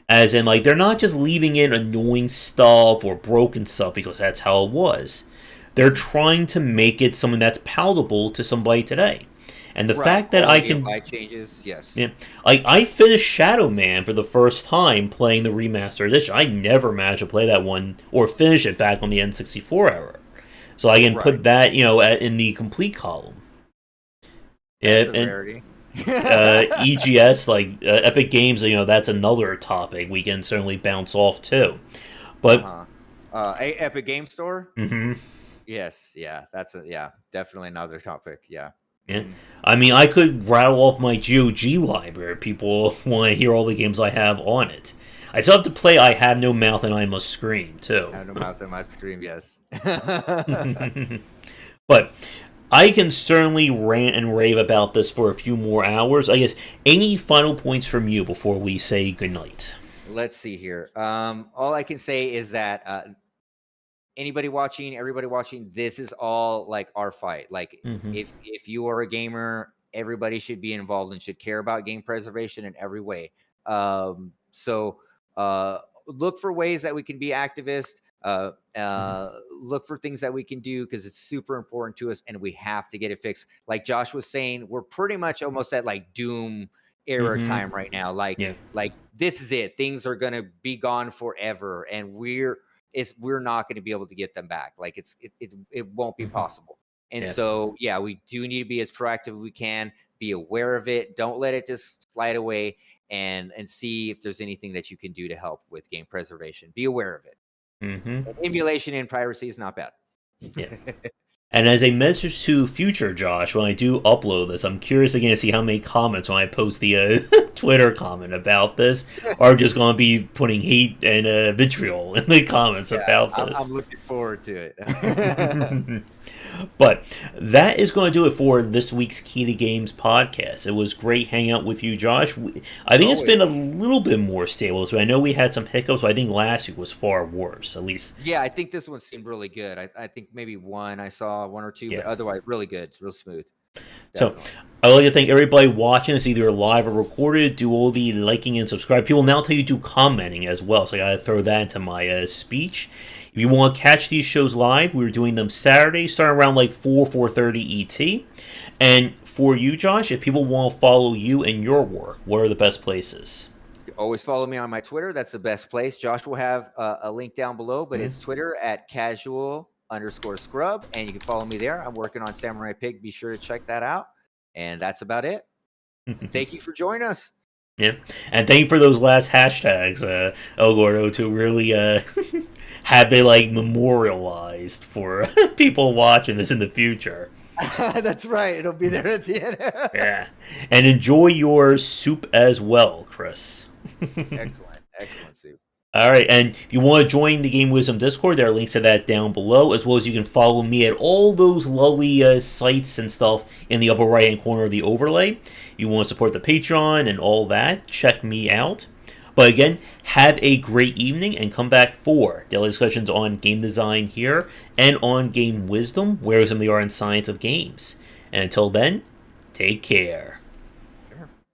As in, like they're not just leaving in annoying stuff or broken stuff because that's how it was. They're trying to make it something that's palatable to somebody today. And the Right, fact that I quality of can life changes. Yes. yeah. I finished Shadow Man for the first time playing the remastered edition. I never managed to play that one or finish it back on the N64 era. So I can Right. put that, in the complete column. Yeah, That's a and rarity. EGS, like Epic Games, that's another topic we can certainly bounce off too. But Uh-huh. Epic Game Store. Mm-hmm. Yes, yeah, definitely another topic. Yeah. Yeah. Hmm. I mean, I could rattle off my GOG library. People want to hear all the games I have on it. I still have to play I Have No Mouth and I Must Scream, I too. have no mouse in my screen. Yes. But I can certainly rant and rave about this for a few more hours. I guess any final points from you before we say goodnight? Let's see here. All I can say is that anybody watching, everybody watching, this is all like our fight. Like Mm-hmm. if you are a gamer, everybody should be involved and should care about game preservation in every way. So look for ways that we can be activists. Mm-hmm. Look for things that we can do because it's super important to us, and we have to get it fixed. Like Josh was saying, we're pretty much almost at like doom era Mm-hmm. time right now. Like Yeah. like this is it. Things are gonna be gone forever, and we're not going to be able to get them back. Like it won't be Mm-hmm. possible. And Yeah. so yeah, we do need to be as proactive as we can. Be aware of it. Don't let it just slide away. And see if there's anything that you can do to help with game preservation. Be aware of it. Mm-hmm. And emulation and piracy is not bad. Yeah. And as a message to future Josh, when I do upload this, I'm curious again to see how many comments when I post the Twitter comment about this are just going to be putting hate and vitriol in the comments Yeah, about I'm this. looking forward to it. But that is going to do it for this week's Key to Games podcast. It was great hanging out with you, Josh. I think it's Always. been a little bit more stable. So I know we had some hiccups, but I think last week was far worse, at least. Yeah, I think this one seemed really good. I think maybe I saw one or two, but Yeah. otherwise really good. It's real smooth. So Definitely. I'd like to thank everybody watching this, either live or recorded. Do all the liking and subscribe. People now tell you to do commenting as well, so I gotta throw that into my speech. If you want to catch these shows live, we're doing them Saturday, starting around like 4:30 ET. And for you, Josh, if people want to follow you and your work, what are the best places? Always follow me on my Twitter. That's the best place. Josh will have a link down below, but it's Mm-hmm. Twitter at casual_scrub. And you can follow me there. I'm working on Samurai Pig. Be sure to check that out. And that's about it. And thank you for joining us. Yeah, and thank you for those last hashtags, El Gordo, to really have it like memorialized for people watching this in the future. That's right. It'll be there at the end. Yeah, and enjoy your soup as well, Chris. Excellent. Excellent, Sue. All right, and if you want to join the Game Wisdom Discord, there are links to that down below, as well as you can follow me at all those lovely sites and stuff in the upper right-hand corner of the overlay. If you want to support the Patreon and all that, check me out. But again, have a great evening and come back for daily discussions on game design here and on game wisdom, where some of the art and science of games. And until then, take care.